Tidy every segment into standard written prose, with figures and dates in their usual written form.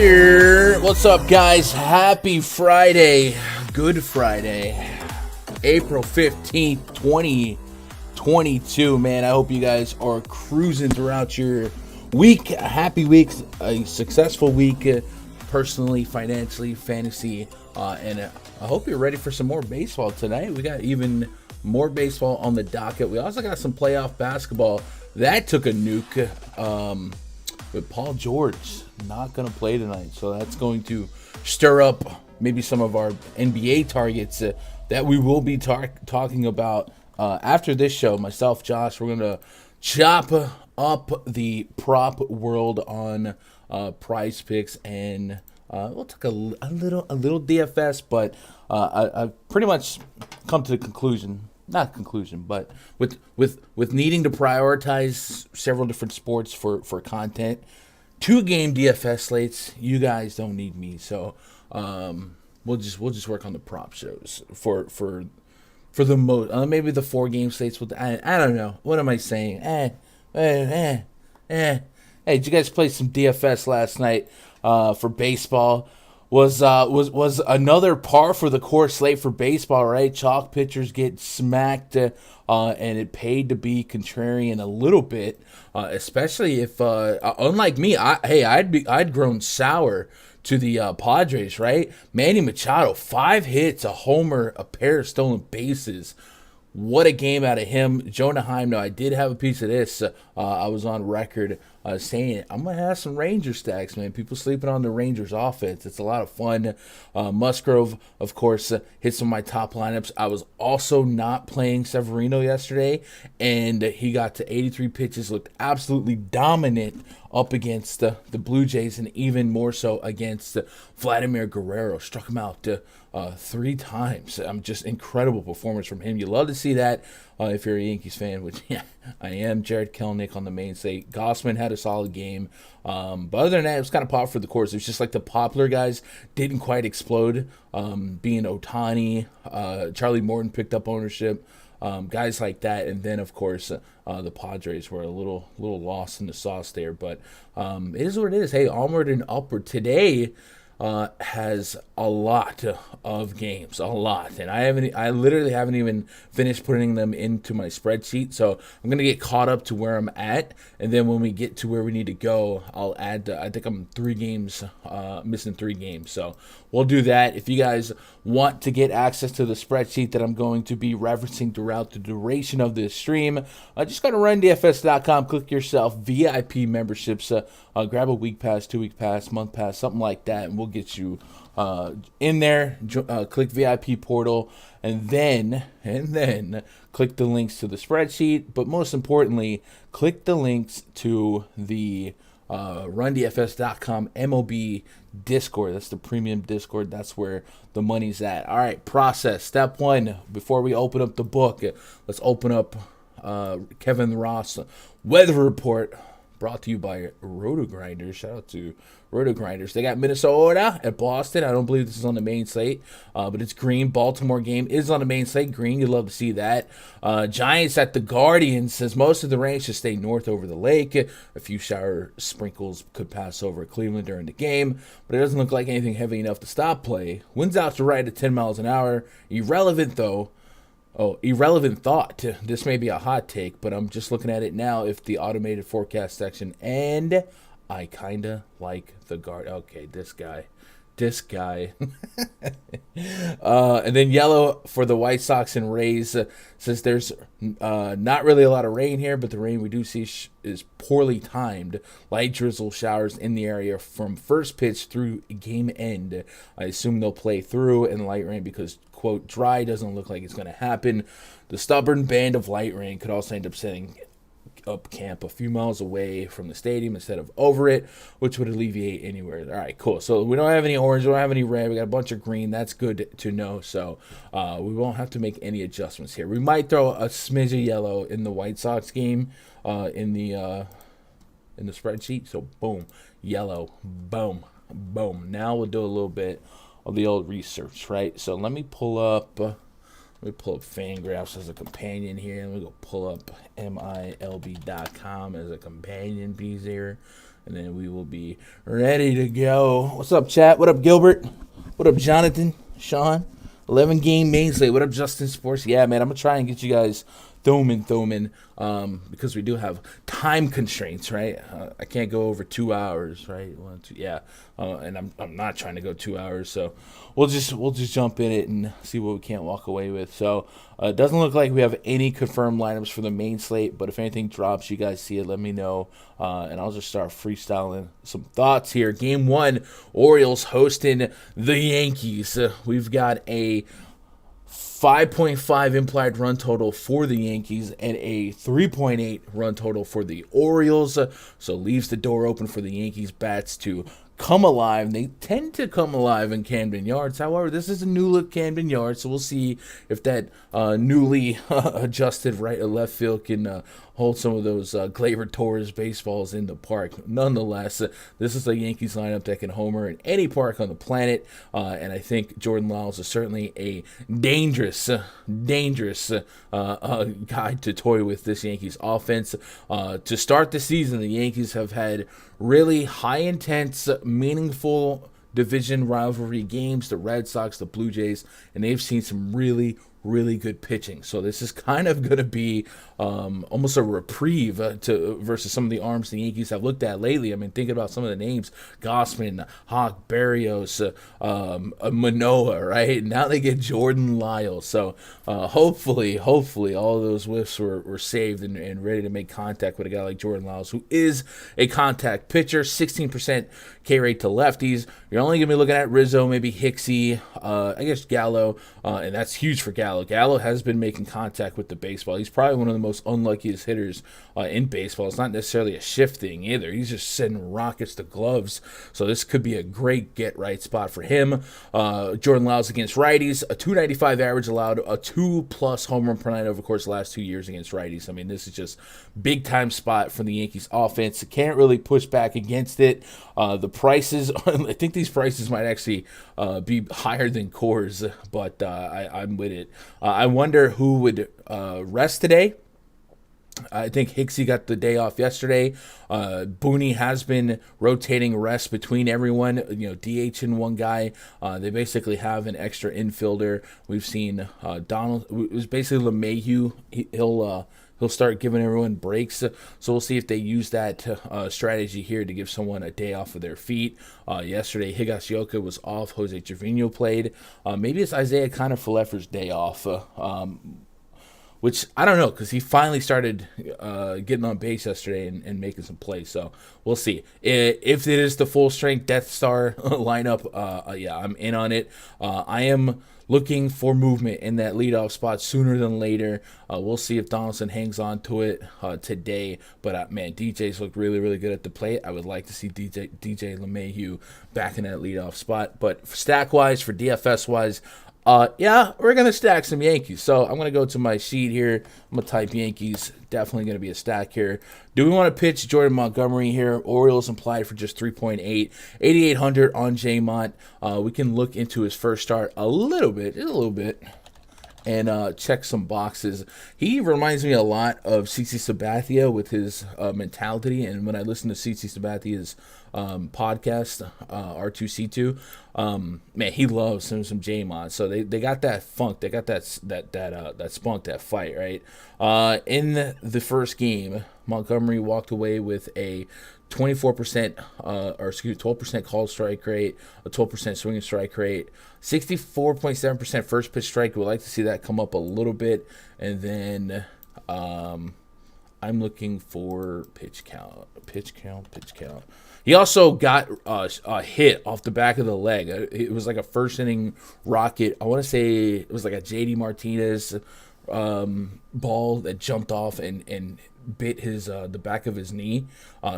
here. What's up, guys? Happy Friday. Good Friday. April 15th, 2022. Man, I hope you guys are cruising throughout your week. A happy week, a successful week, personally, financially, fantasy, and I hope you're ready for some more baseball tonight. We got even more baseball on the docket. We also got some playoff basketball. That took a nuke. But Paul George not going to play tonight, so that's going to stir up maybe some of our NBA targets that we will be talking about after this show. Myself, Josh, we're going to chop up the prop world on PrizePicks, and we'll take a little DFS, but I've pretty much come to the conclusion. Not conclusion, but with needing to prioritize several different sports for content, 2-game DFS slates, you guys don't need me. So we'll just work on the prop shows for the most. Maybe the 4-game slates with I don't know. What am I saying? Hey, did you guys play some DFS last night for baseball? Was another par for the course slate for baseball, right? Chalk pitchers get smacked, and it paid to be contrarian a little bit, especially if, unlike me, I'd grown sour to the Padres, right? Manny Machado, 5 hits, a homer, a pair of stolen bases. What a game out of him. Jonah Heim, I did have a piece of this. I was on record saying I'm going to have some Ranger stacks, man. People sleeping on the Rangers offense. It's a lot of fun. Musgrove, of course, hit some of my top lineups. I was also not playing Severino yesterday, and he got to 83 pitches, looked absolutely dominant up against the Blue Jays, and even more so against Vladimir Guerrero. Struck him out 3 times. Just incredible performance from him. You love to see that if you're a Yankees fan, which yeah, I am. Jared Kelenic on the main slate. Gossman had a solid game. But other than that, it was kind of pop for the course. It was just like the popular guys didn't quite explode. Being Ohtani, Charlie Morton picked up ownership. Guys like that, and then of course the Padres were a little lost in the sauce there, but it is what it is. Hey, onward and upward. Today has a lot of games, and I literally haven't even finished putting them into my spreadsheet, so I'm gonna get caught up to where I'm at, and then when we get to where we need to go, I'll add. I think I'm 3 games missing 3 games, so we'll do that. If you guys want to get access to the spreadsheet that I'm going to be referencing throughout the duration of this stream, just go to rundfs.com, click yourself VIP memberships, grab a week pass, 2-week pass, month pass, something like that, and we'll get you in there. Click VIP portal, and then click the links to the spreadsheet. But most importantly, click the links to the rundfs.com MLB Discord. That's the premium Discord. That's where the money's at. All right, process. Step 1, before we open up the book, let's open up Kevin Ross weather report, brought to you by Roto Grinders. Shout out to Roto Grinders. They got Minnesota at Boston. I don't believe this is on the main slate, but it's green. Baltimore game is on the main slate. Green, you'd love to see that. Giants at the Guardians. Says most of the rain should stay north over the lake. A few shower sprinkles could pass over Cleveland during the game, but it doesn't look like anything heavy enough to stop play. Winds out to right at 10 miles an hour. Irrelevant, though. Irrelevant thought. This may be a hot take, but I'm just looking at it now. If the automated forecast section, and I kind of like the guard. Okay, this guy. And then yellow for the White Sox and Rays. Says there's not really a lot of rain here, but the rain we do see is poorly timed. Light drizzle showers in the area from first pitch through game end. I assume they'll play through in light rain because, quote, dry doesn't look like it's going to happen. The stubborn band of light rain could also end up setting up camp a few miles away from the stadium instead of over it, which would alleviate anywhere. All right, cool. So we don't have any orange, we don't have any red, we got a bunch of green. That's good to know. So we won't have to make any adjustments here. We might throw a smidge of yellow in the White Sox game in the spreadsheet. So boom, yellow, boom. Now we'll do a little bit of the old research, right? So let me pull up Fangraphs as a companion here. Let me go pull up MILB.com as a companion piece here. and then we will be ready to go. What's up, chat? What up, Gilbert? What up, Jonathan? Sean? 11-game main slate. What up, Justin Sports? Yeah, man, I'm going to try and get you guys thumbing, because we do have time constraints, right? I can't go over 2 hours, right? And I'm not trying to go 2 hours, so we'll just jump in it and see what we can't walk away with. So it doesn't look like we have any confirmed lineups for the main slate, but if anything drops, you guys see it, let me know, and I'll just start freestyling some thoughts here. Game 1, Orioles hosting the Yankees. We've got a 5.5 implied run total for the Yankees and a 3.8 run total for the Orioles. So leaves the door open for the Yankees bats to come alive. They tend to come alive in Camden Yards. However, this is a new look Camden Yards, so we'll see if that newly adjusted right or left field can hold some of those Gleyber Torres baseballs in the park. Nonetheless, this is a Yankees lineup that can homer in any park on the planet, and I think Jordan Lyles is certainly a dangerous guy to toy with this Yankees offense. To start the season, the Yankees have had really high intense, meaningful division rivalry games, the Red Sox, the Blue Jays, and they've seen some really good pitching. So this is kind of going to be almost a reprieve versus some of the arms the Yankees have looked at lately. I mean, thinking about some of the names: Gossman, Hawk, Barrios, Manoah, right? Now they get Jordan Lyles. So hopefully all of those whiffs were saved and ready to make contact with a guy like Jordan Lyles, who is a contact pitcher. 16% K rate to lefties. You're only going to be looking at Rizzo, maybe Hicksy, I guess Gallo, and that's huge for Gallo. Gallo has been making contact with the baseball. He's probably one of the most unluckiest hitters in baseball. It's not necessarily a shift thing either. He's just sending rockets to gloves. So this could be a great get-right spot for him. Jordan Lyles against righties, a 295 average allowed, a 2+ home run per night over the course of the last 2 years against righties. I mean, this is just big-time spot for the Yankees offense. Can't really push back against it. The prices, I think these prices might actually be higher than Coors, but I'm with it. I wonder who would rest today. I think Hicksy got the day off yesterday. Booney has been rotating rest between everyone, DHing one guy. They basically have an extra infielder. We've seen Donald. It was basically LeMahieu. He'll start giving everyone breaks. So we'll see if they use that strategy here to give someone a day off of their feet. Yesterday, Higashioka was off. Jose Trevino played. Maybe it's Isaiah Kiner-Falefer's day off. Which I don't know, because he finally started getting on base yesterday and making some plays. So we'll see. If it is the full-strength Death Star lineup, I'm in on it. I am looking for movement in that leadoff spot sooner than later. We'll see if Donaldson hangs on to it today. But, man, DJ's looked really good at the plate. I would like to see DJ LeMahieu back in that leadoff spot. But stack-wise, for DFS-wise, we're going to stack some Yankees. So I'm going to go to my sheet here. I'm going to type Yankees. Definitely going to be a stack here. Do we want to pitch Jordan Montgomery here? Orioles implied for just 3.8. 8,800 on J-Mont. We can look into his first start a little bit, and check some boxes. He reminds me a lot of CC Sabathia with his mentality. And when I listen to CC Sabathia's podcast, R2C2, man, he loves some J-Mod. So they got that funk. They got that spunk, that fight, right? In the first game, Montgomery walked away with a 12% called strike rate, a 12% swinging strike rate, 64.7% first pitch strike. We'd like to see that come up a little bit. And then I'm looking for pitch count. He also got a hit off the back of the leg. It was like a first inning rocket. I want to say it was like a JD Martinez ball that jumped off and bit his the back of his knee.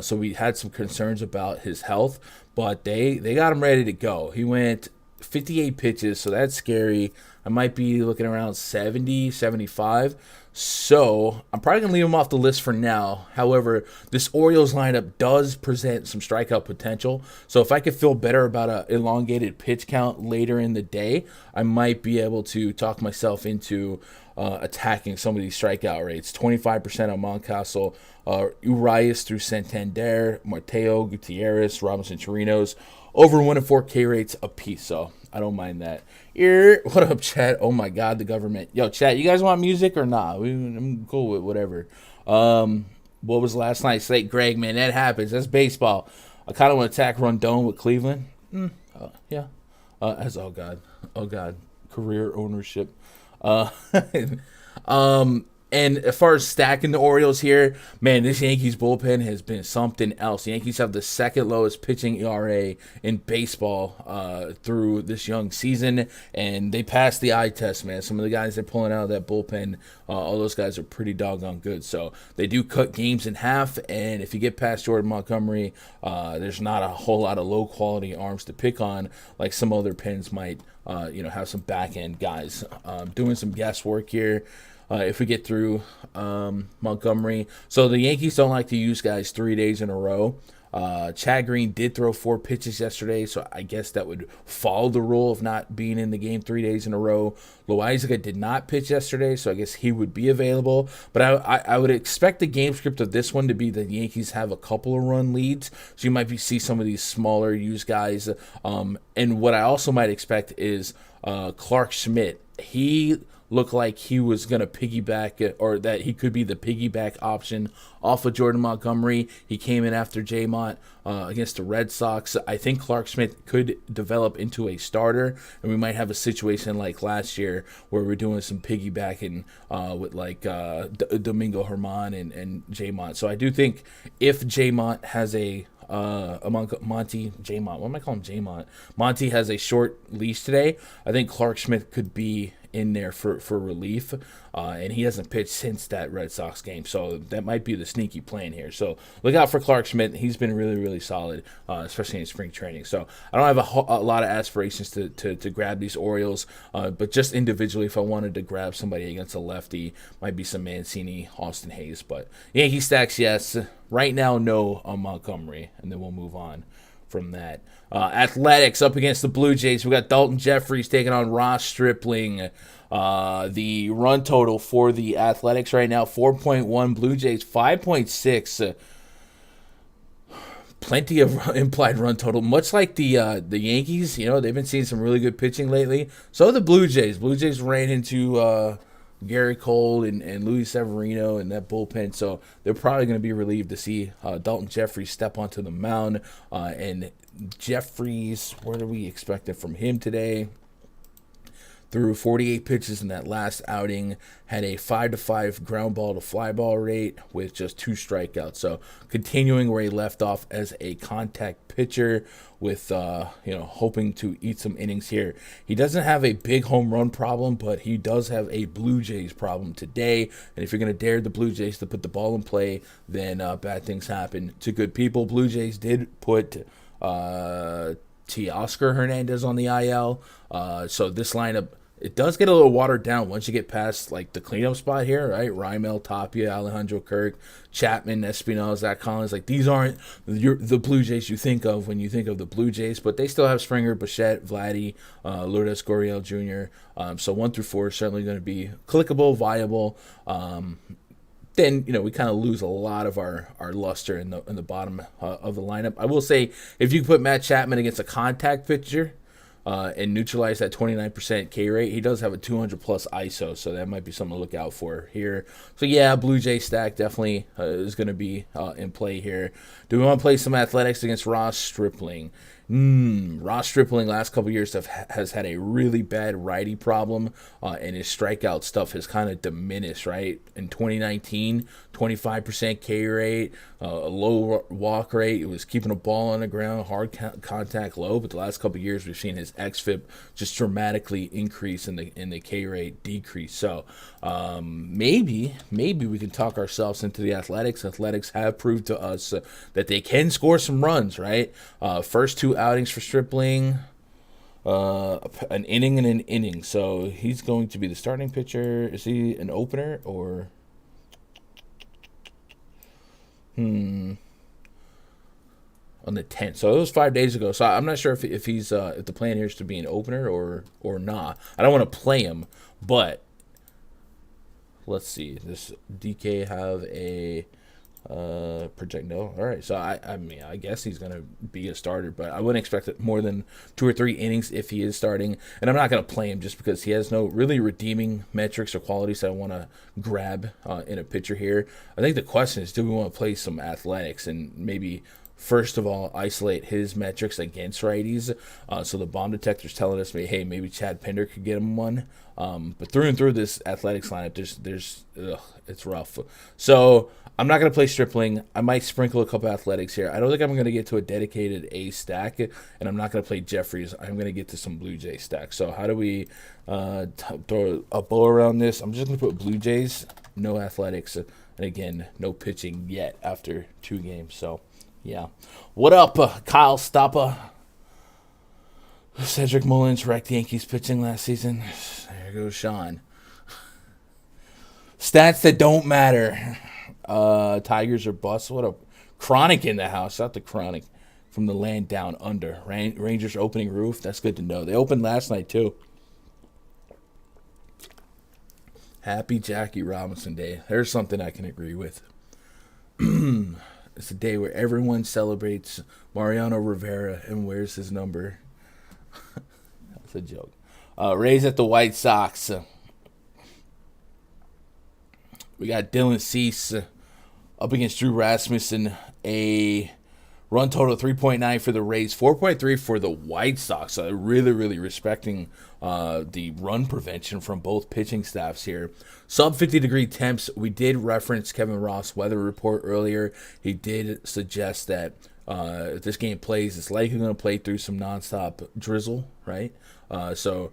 So we had some concerns about his health, but they got him ready to go. He went 58 pitches, so that's scary. I might be looking around 70, 75. So I'm probably going to leave him off the list for now. However, this Orioles lineup does present some strikeout potential. So if I could feel better about an elongated pitch count later in the day, I might be able to talk myself into attacking some of these strikeout rates. 25% on Mountcastle, Urias through Santander, Mateo, Gutierrez, Robinson Chirinos, over 1 and 4 K rates a piece. So I don't mind that. What up, chat? Oh my God, the government. Yo, chat, you guys want music or not? I'm cool with whatever. What was last night's slate? Greg, man, that happens. That's baseball. I kind of want to attack Rondon with Cleveland. Yeah. Oh God, career ownership. And as far as stacking the Orioles here, man, this Yankees bullpen has been something else. The Yankees have the second lowest pitching ERA in baseball through this young season, and they passed the eye test, man. Some of the guys they're pulling out of that bullpen, all those guys are pretty doggone good. So they do cut games in half, and if you get past Jordan Montgomery, there's not a whole lot of low-quality arms to pick on like some other pens might, have some back-end guys. Doing some guesswork here. If we get through Montgomery. So the Yankees don't like to use guys 3 days in a row. Chad Green did throw 4 pitches yesterday, so I guess that would follow the rule of not being in the game 3 days in a row. Loaizaga did not pitch yesterday, so I guess he would be available. But I would expect the game script of this one to be that the Yankees have a couple of run leads, so you might see some of these smaller used guys. And what I also might expect is Clark Schmidt. He looked like he was going to piggyback, or that he could be the piggyback option off of Jordan Montgomery. He came in after J-Mont against the Red Sox. I think Clark Schmidt could develop into a starter, and we might have a situation like last year where we're doing some piggybacking with Domingo Germán and J-Mont. So I do think if J-Mont has Monty has a short leash today, I think Clark Schmidt could be in there for relief, and he hasn't pitched since that Red Sox game, so that might be the sneaky plan here. So look out for Clark Schmidt. He's been really, really solid, especially in spring training. So I don't have a lot of aspirations to grab these Orioles, but just individually, if I wanted to grab somebody against a lefty, might be some Mancini, Austin Hayes. But Yankee stacks, yes. Right now, no on Montgomery, and then we'll move on from that. Athletics up against the Blue Jays. We got Dalton Jeffries taking on Ross Stripling. The run total for the Athletics right now, 4.1. Blue Jays, 5.6. Plenty of implied run total. Much like the Yankees, they've been seeing some really good pitching lately. So the Blue Jays. Blue Jays ran into Gary Cole and Luis Severino and that bullpen, so they're probably going to be relieved to see Dalton Jeffries step onto the mound. And Jeffries, what are we expecting from him today? Threw 48 pitches in that last outing, had a 5-5 ground ball to fly ball rate with just 2 strikeouts. So continuing where he left off as a contact pitcher with, hoping to eat some innings here. He doesn't have a big home run problem, but he does have a Blue Jays problem today. And if you're going to dare the Blue Jays to put the ball in play, then bad things happen to good people. Blue Jays did put Teoscar Hernandez on the IL. So this lineup, it does get a little watered down once you get past the cleanup spot here, right? Raimel, Tapia, Alejandro Kirk, Chapman, Espinal, Zach Collins. These aren't the Blue Jays you think of when you think of the Blue Jays, but they still have Springer, Bichette, Vladdy, Lourdes Gurriel Jr. So 1 through 4 is certainly going to be clickable, viable. Then we kind of lose a lot of our luster in the bottom of the lineup. I will say, if you put Matt Chapman against a contact pitcher and neutralize that 29% K rate, he does have a 200-plus ISO, so that might be something to look out for here. So, yeah, Blue Jay stack definitely is going to be in play here. Do we want to play some Athletics against Ross Stripling? Ross Stripling last couple years has had a really bad righty problem, and his strikeout stuff has kind of diminished, right? In 2019, 25% K rate, a low walk rate. It was keeping a ball on the ground, hard contact low, but the last couple years we've seen his xFIP just dramatically increase and the K rate decrease. So maybe we can talk ourselves into the Athletics. Athletics have proved to us that they can score some runs, right? First 2 outings for Stripling, an inning and an inning. So he's going to be the starting pitcher. Is he an opener or? On the 10th. So it was 5 days ago. So I'm not sure if he's if the plan here is to be an opener or not. I don't want to play him, but let's see. Does DK have a project? No. All right. So I mean, I guess he's going to be a starter, but I wouldn't expect it more than 2 or 3 innings if he is starting. And I'm not going to play him just because he has no really redeeming metrics or qualities that I want to grab in a pitcher here. I think the question is, do we want to play some athletics and maybe first of all isolate his metrics against righties? So the bomb detector's telling us, hey, maybe Chad Pinder could get him one. But through and through this athletics lineup, it's rough. So I'm not going to play Stripling. I might sprinkle a couple athletics here. I don't think I'm going to get to a dedicated A stack, and I'm not going to play Jeffries. I'm going to get to some Blue Jay stacks. So how do we throw a bow around this? I'm just going to put Blue Jays, no athletics, and again, no pitching yet after 2 games. So, yeah. What up, Kyle Stoppa? Cedric Mullins wrecked Yankees pitching last season. There goes Sean. Stats that don't matter. Tigers are bust. What a Chronic in the house. Shout out to Chronic from the land down under. Rangers opening roof. That's good to know. They opened last night too. Happy Jackie Robinson Day. There's something I can agree with. It's a day where everyone celebrates Mariano Rivera and wears his number. That's a joke. Rays at the White Sox. We got Dylan Cease up against Drew Rasmussen. A run total of 3.9 for the Rays, 4.3 for the White Sox. So really, really respecting the run prevention from both pitching staffs here. Sub 50-degree temps. We did reference Kevin Ross' weather report earlier. He did suggest that if this game plays, it's likely going to play through some nonstop drizzle, right? So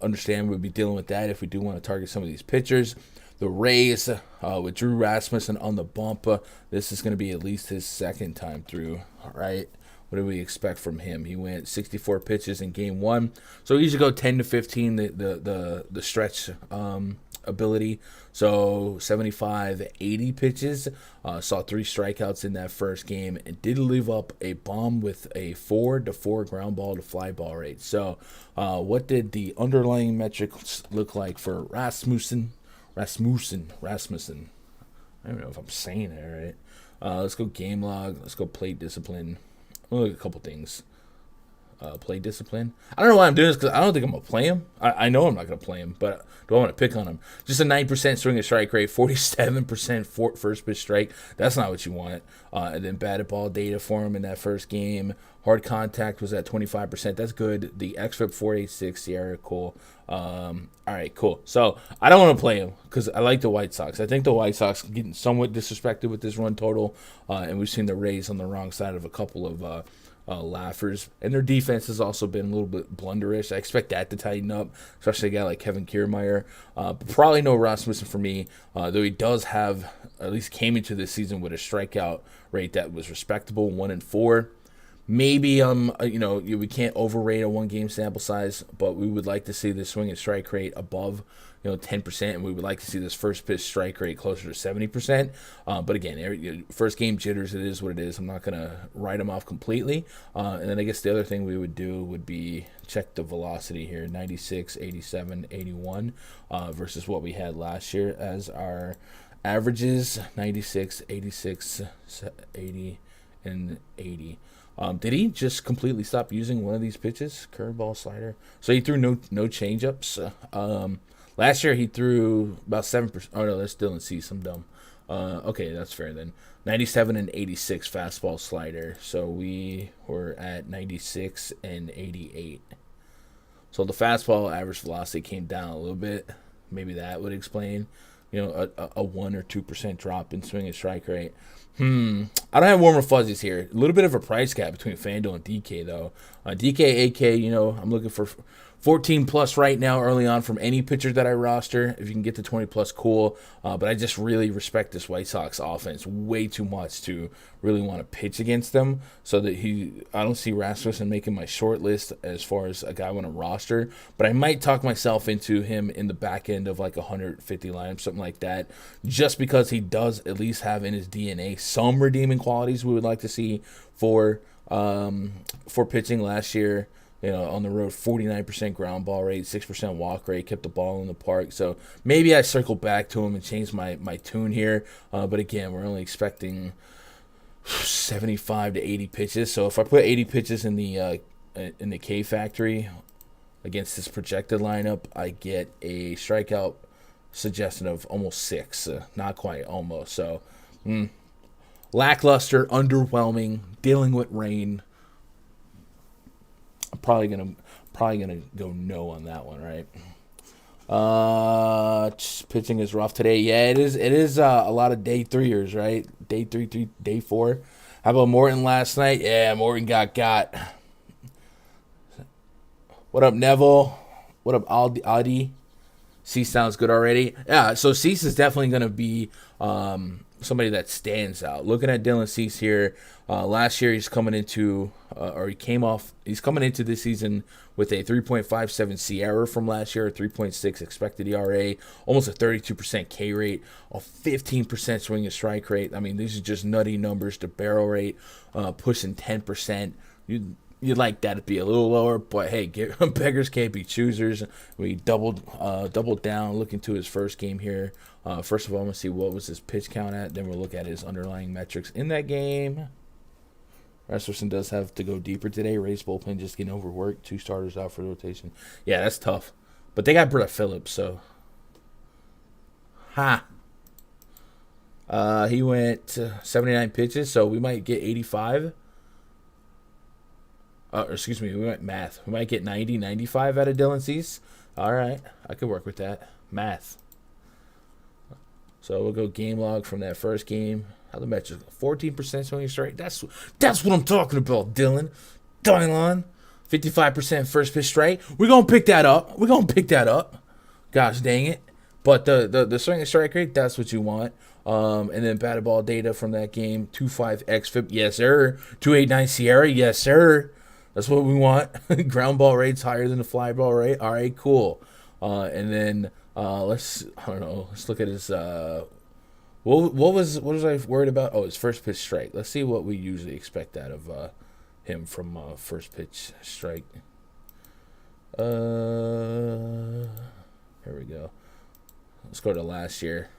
understand we'll be dealing with that if we do want to target some of these pitchers. The Rays, with Drew Rasmussen on the bump, this is going to be at least his second time through, all right? What do we expect from him? He went 64 pitches in Game 1, so he usually go 10 to 15, the stretch ability. So 75, 80 pitches. Saw 3 strikeouts in that first game and did leave up a bomb with a 4-to-4 ground ball to fly ball rate. So what did the underlying metrics look like for Rasmussen? I don't know if I'm saying it right. Let's go game log. Let's go plate discipline. We'll look at a couple things. Play discipline. I don't know why I'm doing this because I don't think I'm going to play him. I know I'm not going to play him, but do I want to pick on him? Just a 9% swing and strike rate, 47% first pitch strike. That's not what you want. And then batted ball data for him in that first game. Hard contact was at 25%. That's good. The xFIP 486, Sierra, cool. All right, cool. So I don't want to play him because I like the White Sox. I think the White Sox are getting somewhat disrespected with this run total, and we've seen the Rays on the wrong side of a couple of laughers, and their defense has also been a little bit blunderish. I expect that to tighten up, especially a guy like Kevin Kiermaier. But probably no Rasmussen for me, though he does have, at least came into this season with a strikeout rate that was respectable, 1-4. Maybe we can't overrate a 1-game sample size, but we would like to see the swing and strike rate above 10%, and we would like to see this first pitch strike rate closer to 70%. But again, first game jitters, it is what it is. I'm not going to write them off completely. And then I guess the other thing we would do would be check the velocity here, 96, 87, 81, versus what we had last year as our averages, 96, 86, 80, and 80. Did he just completely stop using one of these pitches? Curveball, slider. So he threw no changeups. Last year he threw about 7%. Oh no, that's Dylan Cease. I'm dumb. Okay, that's fair then. 97 and 86 fastball, slider. So we were at 96 and 88. So the fastball average velocity came down a little bit. Maybe that would explain, a 1 or 2% drop in swing and strike rate. I don't have warmer fuzzies here. A little bit of a price gap between Fanduel and DK, though. DK, AK, I'm looking for 14 plus right now early on from any pitcher that I roster. If you can get to 20 plus, cool. But I just really respect this White Sox offense way too much to really want to pitch against them. So that I don't see Rasmussen making my short list as far as a guy I want to roster. But I might talk myself into him in the back end of like 150 lineup, something like that, just because he does at least have in his DNA some redeeming qualities we would like to see for pitching last year. On the road, 49% ground ball rate, 6% walk rate, kept the ball in the park. So maybe I circle back to him and change my tune here. But again, we're only expecting 75 to 80 pitches. So if I put 80 pitches in the K factory against this projected lineup, I get a strikeout suggestion of almost 6. Not quite, almost. So lackluster, underwhelming, dealing with rain. I'm probably gonna go no on that one, right? Pitching is rough today. Yeah, it is. It is a lot of day 3ers, right? Day 3, day 4. How about Morton last night? Yeah, Morton got. What up, Neville? What up, Adi? Cease sounds good already. Yeah, so Cease is definitely gonna be somebody that stands out. Looking at Dylan Cease here, last year he's coming into this season with a 3.57 Sierra from last year, a 3.6 expected ERA, almost a 32% K rate, a 15% swing and strike rate. I mean, these are just nutty numbers. The barrel rate pushing 10%. You'd like that to be a little lower, but hey, beggars can't be choosers. We doubled down, looking to his first game here. First of all, I'm going to see what was his pitch count at. Then we'll look at his underlying metrics in that game. Rasmussen does have to go deeper today. Ray's bullpen just getting overworked. 2 starters out for the rotation. Yeah, that's tough. But they got Brett Phillips, so. He went 79 pitches, so we might get 85. We went math. We might get 90, 95 out of Dylan Cease. All right, I could work with that. Math. So we'll go game log from that first game. How the metrics? 14% swinging strike. That's what I'm talking about, Dylan. 55% first pitch strike. We're gonna pick that up. Gosh dang it. But the swing and strike rate, that's what you want. And then batted ball data from that game. 2.5 xFIP. Yes, sir. 2.89 Sierra. Yes, sir. That's what we want. Ground ball rate's higher than the fly ball rate. All right, cool. And then let's look at his what was I worried about? Oh, his first pitch strike. Let's see what we usually expect out of him from first pitch strike. Here we go. Let's go to last year.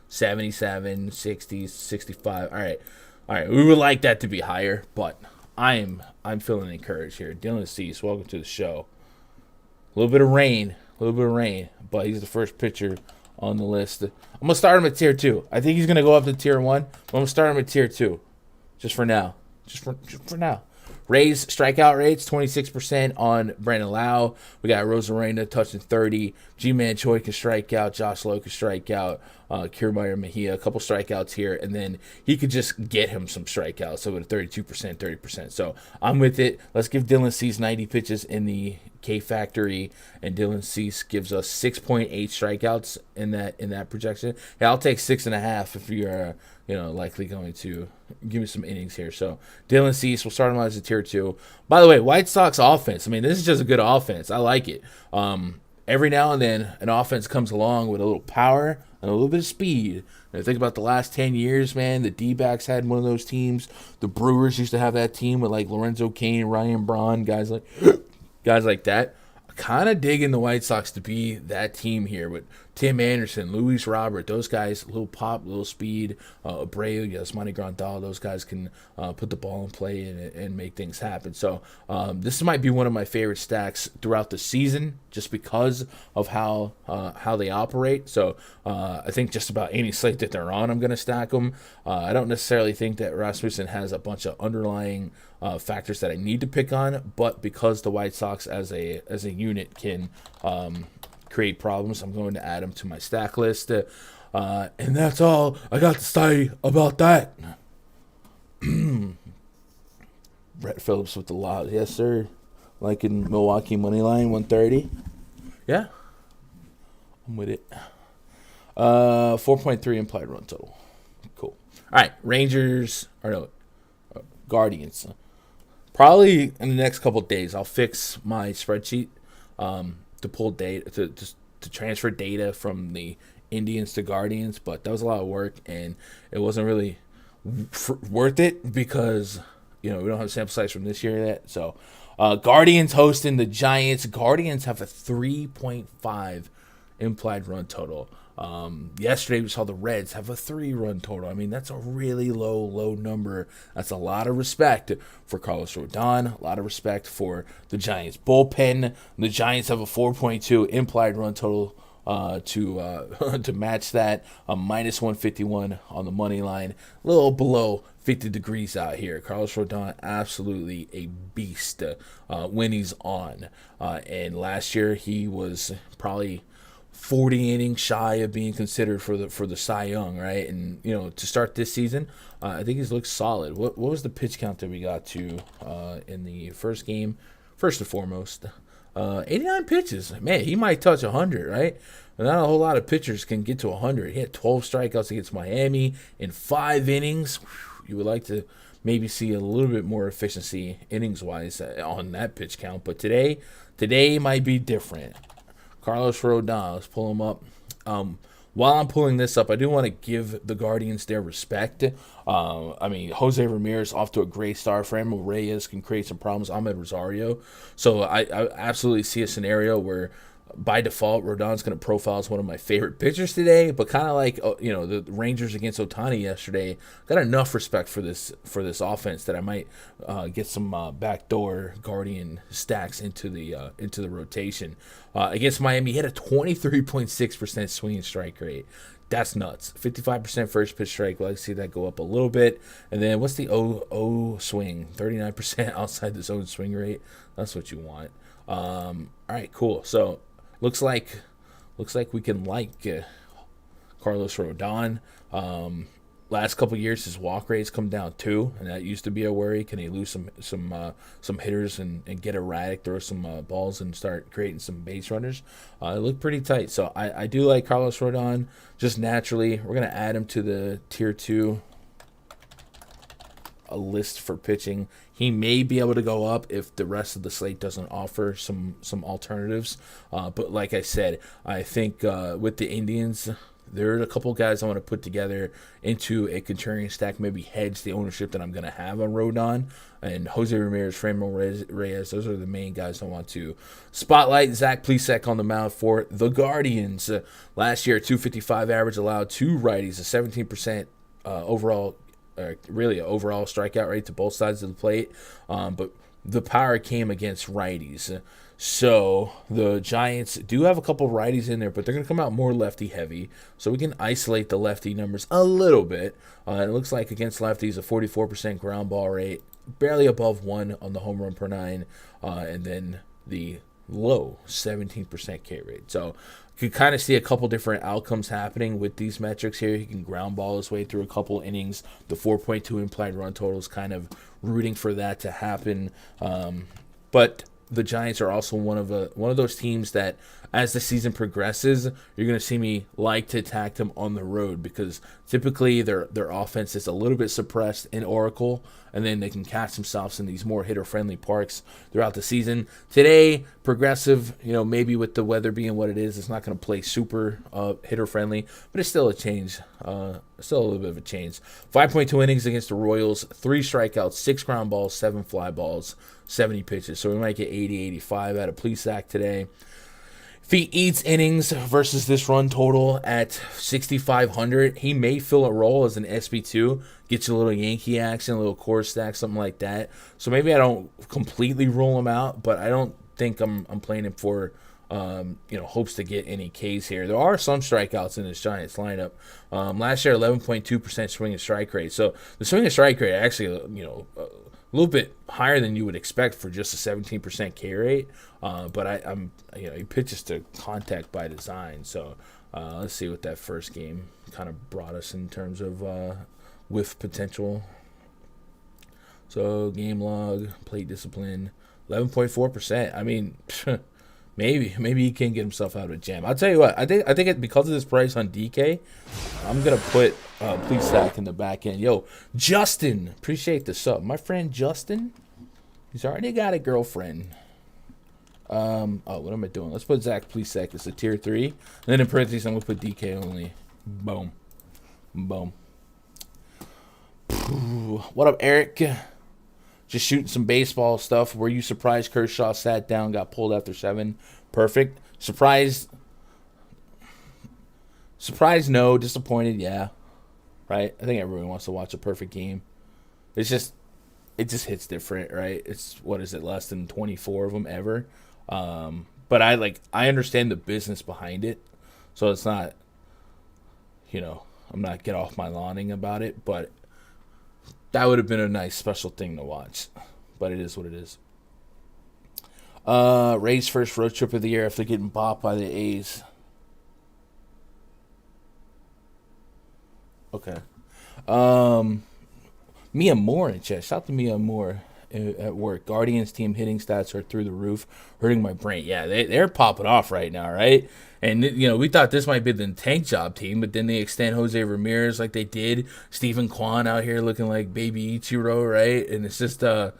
77, 60, 65. All right. We would like that to be higher, but I'm feeling encouraged here. Dylan Cease, welcome to the show. A little bit of rain, but he's the first pitcher on the list. I'm gonna start him at tier 2. I think he's gonna go up to tier 1, but I'm gonna start him at tier 2, just for now. Just for now. Rays strikeout rates 26% on Brandon Lau. We got Rosarena touching 30. G-Man Choi can strike out. Josh Lowe can strike out. Kiermaier Mejia, a couple strikeouts here, and then he could just get him some strikeouts. So with a 32%, 30%. So I'm with it. Let's give Dylan Cease 90 pitches in the K Factory, and Dylan Cease gives us 6.8 strikeouts in that projection. Yeah, I'll take 6.5 if you're likely going to give me some innings here. So Dylan Cease, we'll start him out as a tier 2. By the way, White Sox offense. I mean, this is just a good offense. I like it. Every now and then, an offense comes along with a little power and a little bit of speed. And I think about the last 10 years, man, the D-backs had one of those teams. The Brewers used to have that team with like Lorenzo Cain, Ryan Braun, guys like that. Kind of digging the White Sox to be that team here with Tim Anderson, Luis Robert, those guys, little pop, little speed, Abreu, Yasmani Grandal, those guys can put the ball in play and make things happen. So this might be one of my favorite stacks throughout the season just because of how they operate. So I think just about any slate that they're on, I'm going to stack them. I don't necessarily think that Rasmussen has a bunch of underlying factors that I need to pick on, but because the White Sox as a unit can create problems, I'm going to add them to my stack list. And that's all I got to say about that. Brett Phillips with the lot. Yes, sir. Like in Milwaukee money line 130. Yeah, I'm with it. 4.3 implied run total. Cool. All right, Guardians. Probably in the next couple of days, I'll fix my spreadsheet to pull data to transfer data from the Indians to Guardians, but that was a lot of work and it wasn't really worth it because we don't have sample size from this year yet. So Guardians hosting the Giants. Guardians have a 3.5 implied run total. Yesterday we saw the Reds have a 3-run total. I mean, that's a really low number. That's a lot of respect for Carlos Rodon. A lot of respect for the Giants bullpen. The Giants have a 4.2 implied run total to match that. Minus 151 on the money line. A little below 50 degrees out here. Carlos Rodon, absolutely a beast when he's on. And last year he was probably 40 innings shy of being considered for the Cy Young, right? And to start this season, I think he's looked solid. What was the pitch count that we got to in the first game? First and foremost, 89 pitches. Man, he might touch 100, right? Not a whole lot of pitchers can get to 100. He had 12 strikeouts against Miami in 5 innings. You would like to maybe see a little bit more efficiency innings-wise on that pitch count, but today might be different. Carlos Rodon, let's pull him up. While I'm pulling this up, I do want to give the Guardians their respect. Jose Ramirez off to a great start. Framil Reyes can create some problems. Ahmed Rosario. So I absolutely see a scenario where by default, Rodon's going to profile as one of my favorite pitchers today, but kind of like the Rangers against Ohtani yesterday, got enough respect for this offense that I might get some backdoor Guardian stacks into the rotation. Against Miami, he had a 23.6% swinging strike rate. That's nuts. 55% first pitch strike. We'd like to see that go up a little bit. And then what's the O swing? 39% outside the zone swing rate. That's what you want. All right, cool. So looks like we can Carlos Rodon. Last couple years, his walk rate's come down too, and that used to be a worry. Can he lose some hitters and get erratic, throw some balls, and start creating some base runners? It looked pretty tight. So I do like Carlos Rodon just naturally. We're gonna add him to the tier 2 a list for pitching. He may be able to go up if the rest of the slate doesn't offer some alternatives. But like I said, I think with the Indians, there are a couple guys I want to put together into a contrarian stack, maybe hedge the ownership that I'm going to have on Rodon. And Jose Ramirez, Framil Reyes, those are the main guys I want to spotlight. Zach Plesac on the mound for the Guardians. Last year, 255 average allowed 2 righties, a 17% overall really an overall strikeout rate to both sides of the plate, but the power came against righties. So the Giants do have a couple of righties in there, but they're going to come out more lefty heavy, so we can isolate the lefty numbers a little bit. It looks like against lefties, a 44% ground ball rate, barely above 1 on the home run per 9, and then the low 17% K rate. So you can kind of see a couple different outcomes happening with these metrics here. He can ground ball his way through a couple innings. The 4.2 implied run total is kind of rooting for that to happen. But the Giants are also one of those teams that, as the season progresses, you're going to see me like to attack them on the road because typically their offense is a little bit suppressed in Oracle, and then they can catch themselves in these more hitter-friendly parks throughout the season. Today, Progressive, maybe with the weather being what it is, it's not going to play super hitter-friendly, but it's still a change. Still a little bit of a change. 5.2 innings against the Royals, 3 strikeouts, 6 ground balls, 7 fly balls, 70 pitches. So we might get 80-85 out of Plesac today. If he eats innings versus this run total at 6,500, he may fill a role as an SB2, get you a little Yankee action, a little core stack, something like that. So maybe I don't completely rule him out, but I don't think I'm playing him for hopes to get any Ks here. There are some strikeouts in this Giants lineup. Last year, 11.2% swing and strike rate. So the swing and strike rate actually, a little bit higher than you would expect for just a 17% K rate. But he pitches to contact by design. So let's see what that first game kind of brought us in terms of whiff potential. So game log, plate discipline, 11.4%. I mean, maybe he can get himself out of a jam. I'll tell you what. I think because of this price on DK, I'm gonna put please stack in the back end. Yo, Justin, appreciate the sub. My friend Justin, he's already got a girlfriend. What am I doing? Let's put Zach please stack. It's a tier 3. And then in parentheses, I'm gonna put DK only. Boom. What up, Eric? Just shooting some baseball stuff. Were you surprised Kershaw sat down, got pulled after 7? Perfect. Surprised? No. Disappointed? Yeah. Right? I think everyone wants to watch a perfect game. It just hits different, right? It's, what is it, less than 24 of them ever? But I understand the business behind it. So it's not, I'm not get off my lawning about it, but that would have been a nice special thing to watch. But it is what it is. Rays' first road trip of the year after getting bopped by the A's. Okay. Mia Moore in chat. Shout out to Mia Moore at work. Guardians team hitting stats are through the roof, hurting my brain. Yeah, they're popping off right now, right? And, we thought this might be the tank job team, but then they extend Jose Ramirez like they did. Stephen Kwan out here looking like baby Ichiro, right? And it's just, are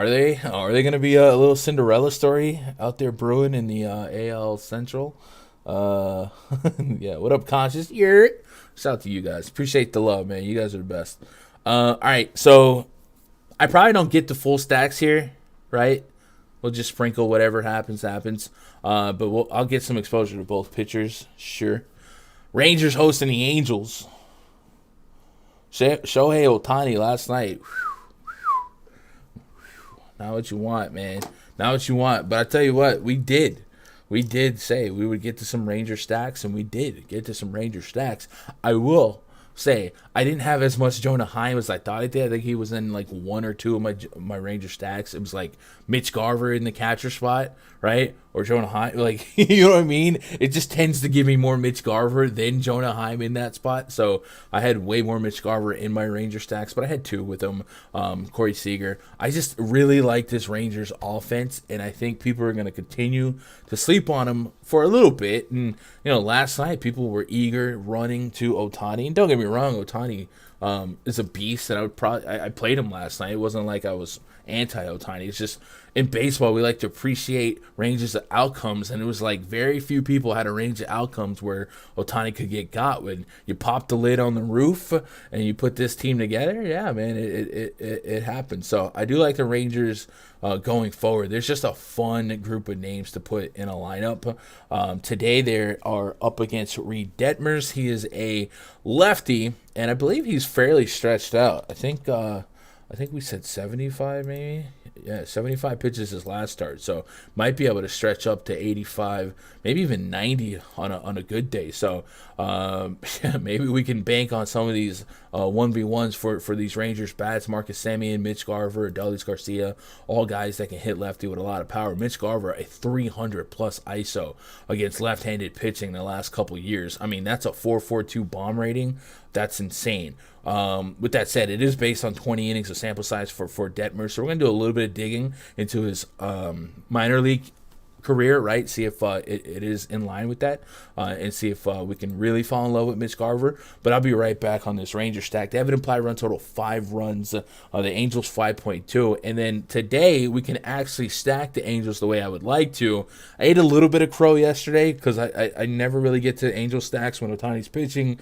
they going to be a little Cinderella story out there brewing in the AL Central? Yeah, what up, Conscious? Shout out to you guys. Appreciate the love, man. You guys are the best. All right, so I probably don't get the full stacks here, right? We'll just sprinkle whatever happens. But I'll get some exposure to both pitchers, sure. Rangers hosting the Angels. Shohei Ohtani last night. Not what you want, man. Not what you want. But I tell you what, we did. We did say we would get to some Ranger stacks, and we did get to some Ranger stacks. I will say I didn't have as much Jonah Heim as I thought I did. I think he was in like 1 or 2 of my Ranger stacks. It was like Mitch Garver in the catcher spot, right? Or Jonah Heim, like, you know what I mean? It just tends to give me more Mitch Garver than Jonah Heim in that spot. So I had way more Mitch Garver in my Ranger stacks, but I had 2 with him. Corey Seager. I just really like this Rangers offense, and I think people are going to continue to sleep on him for a little bit. And, last night people were eager running to Ohtani. And don't get me wrong, Ohtani is a beast, and I played him last night. It wasn't like I was anti-Ohtani. It's just in baseball we like to appreciate ranges of outcomes, and it was like very few people had a range of outcomes where Ohtani could get got. When you pop the lid on the roof and you put this team together, yeah, man, it happened. So I do like the Rangers going forward. There's just a fun group of names to put in a lineup. Today they are up against Reed Detmers. He is a lefty, and I believe he's fairly stretched out. I think we said 75 maybe. Yeah, 75 pitches his last start, so might be able to stretch up to 85, maybe even 90 on a good day. So maybe we can bank on some of these 1v1s for these Rangers bats. Marcus Semien, Mitch Garver, Adolis Garcia, all guys that can hit lefty with a lot of power. Mitch Garver, a 300-plus ISO against left-handed pitching the last couple years. I mean, that's a 4.42 bomb rating. That's insane. With that said, it is based on 20 innings of sample size for Detmer, so we're going to do a little bit of digging into his minor league career, right? See if it is in line with that, and see if we can really fall in love with Mitch Garver. But I'll be right back on this Ranger stack. They have an implied run total 5 runs. The Angels 5.2, and then today we can actually stack the Angels the way I would like to. I ate a little bit of crow yesterday because I never really get to Angel stacks when Ohtani's pitching,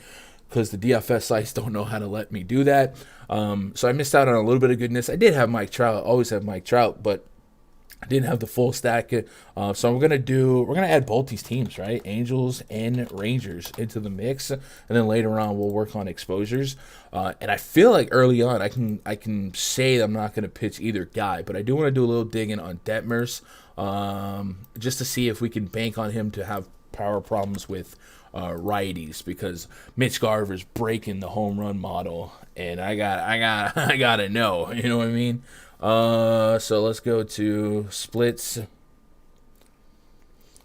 because the DFS sites don't know how to let me do that. So I missed out on a little bit of goodness. I did have Mike Trout, always have Mike Trout, but I didn't have the full stack. So we're gonna add both these teams, right? Angels and Rangers into the mix, and then later on we'll work on exposures. And I feel like early on I can say I'm not gonna pitch either guy, but I do want to do a little digging on Detmers, just to see if we can bank on him to have power problems with righties, because Mitch Garver's breaking the home run model, and I gotta know, you know what I mean? So let's go to splits.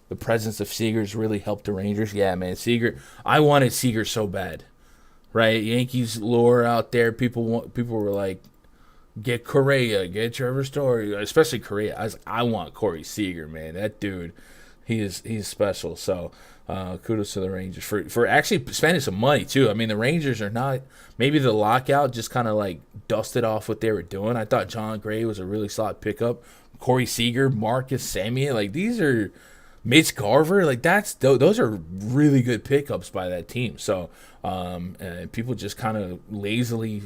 The presence of Seager's really helped the Rangers. Yeah, man, Seager. I wanted Seager so bad, right? Yankees lore out there. People were like, Get Correa, get Trevor Story, especially Correa. I want Corey Seager, man. That dude, he's special. So kudos to the Rangers for actually spending some money too. I mean, the Rangers are not, maybe the lockout just kind of like dusted off what they were doing. I thought John Gray was a really solid pickup. Corey Seager, Marcus Semien, like these are Mitch Garver, like those are really good pickups by that team. So and people just kind of lazily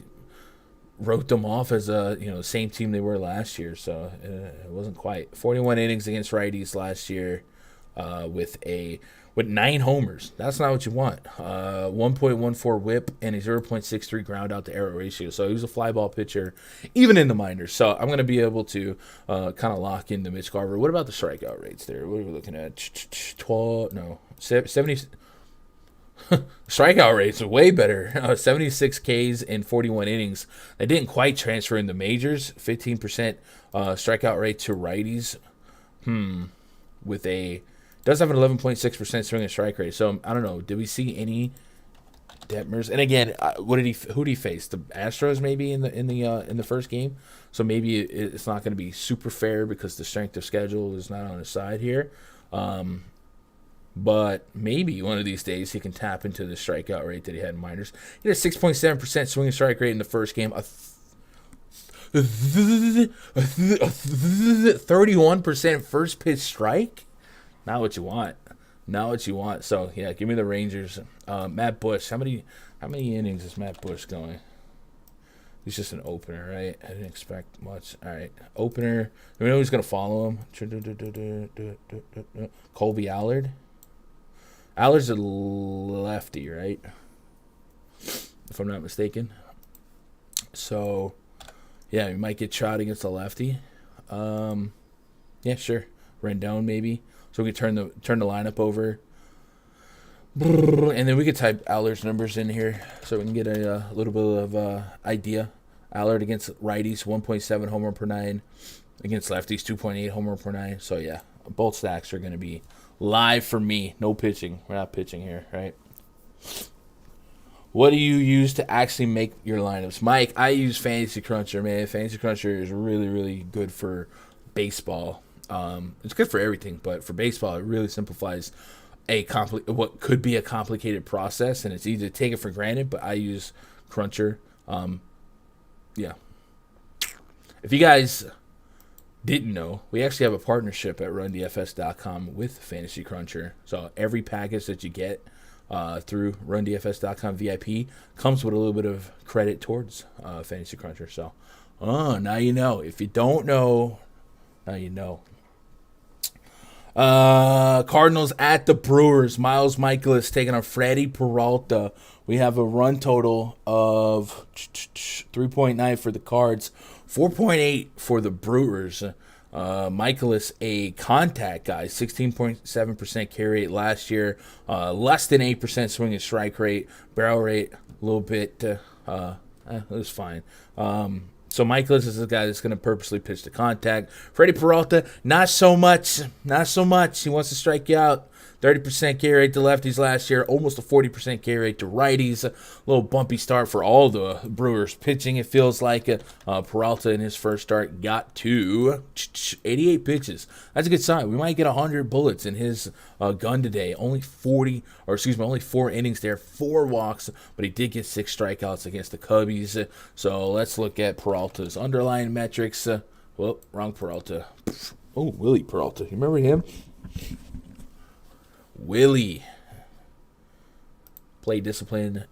wrote them off as same team they were last year. So it wasn't quite 41 innings against righties last year with 9 homers. That's not what you want. 1.14 WHIP and a 0.63 ground out to error ratio. So he was a fly ball pitcher even in the minors. So I'm going to be able to kind of lock into Mitch Garver. What about the strikeout rates there? What are we looking at? 70. Strikeout rates are way better. 76 Ks in 41 innings. They didn't quite transfer in the majors. 15% strikeout rate to righties. With does have an 11.6% swing and strike rate. So I don't know. Did we see any Detmers? And again, who did he face? The Astros maybe in the first game. So maybe it's not going to be super fair because the strength of schedule is not on his side here. But maybe one of these days he can tap into the strikeout rate that he had in minors. He had a 6.7% swing and strike rate in the first game. 31% first pitch strike. Not what you want. Not what you want. So yeah, give me the Rangers. Matt Bush. How many innings is Matt Bush going? He's just an opener, right? I didn't expect much. All right, opener. Do we know who's gonna follow him? Colby Allard. Allard's a lefty, right? If I'm not mistaken. So, yeah, we might get shot against a lefty. Yeah, sure. Rendon maybe. So we can turn the lineup over. And then we could type Allard's numbers in here so we can get a little bit of idea. Allard against righties, 1.7 homer per 9. Against lefties, 2.8 homer per 9. So, yeah, both stacks are going to be live for me. No pitching. We're not pitching here, right? What do you use to actually make your lineups? Mike, I use Fantasy Cruncher, man. Fantasy Cruncher is really, really good for baseball. It's good for everything, but for baseball, it really simplifies what could be a complicated process, and it's easy to take it for granted, but I use Cruncher. Yeah. If you guys didn't know, we actually have a partnership at rundfs.com with Fantasy Cruncher. So every package that you get through rundfs.com VIP comes with a little bit of credit towards Fantasy Cruncher. So, now you know. If you don't know, now you know. Cardinals at the Brewers. Miles Michaelis taking on Freddie Peralta. We have a run total of 3.9 for the Cards, 4.8 for the Brewers. Michaelis, a contact guy, 16.7% carry rate last year, less than 8% swing and strike rate, barrel rate a little bit, it was fine. So Michaelis is the guy that's going to purposely pitch the contact. Freddie Peralta, not so much. He wants to strike you out. 30% carry rate to lefties last year, almost a 40% carry rate to righties. A little bumpy start for all the Brewers pitching, it feels like. Peralta in his first start got to 88 pitches. That's a good sign. We might get 100 bullets in his gun today. Only 4 innings there, 4 walks, but he did get 6 strikeouts against the Cubbies. So let's look at Peralta's underlying metrics. Wrong Peralta. Oh, Willie Peralta. You remember him? Willie play discipline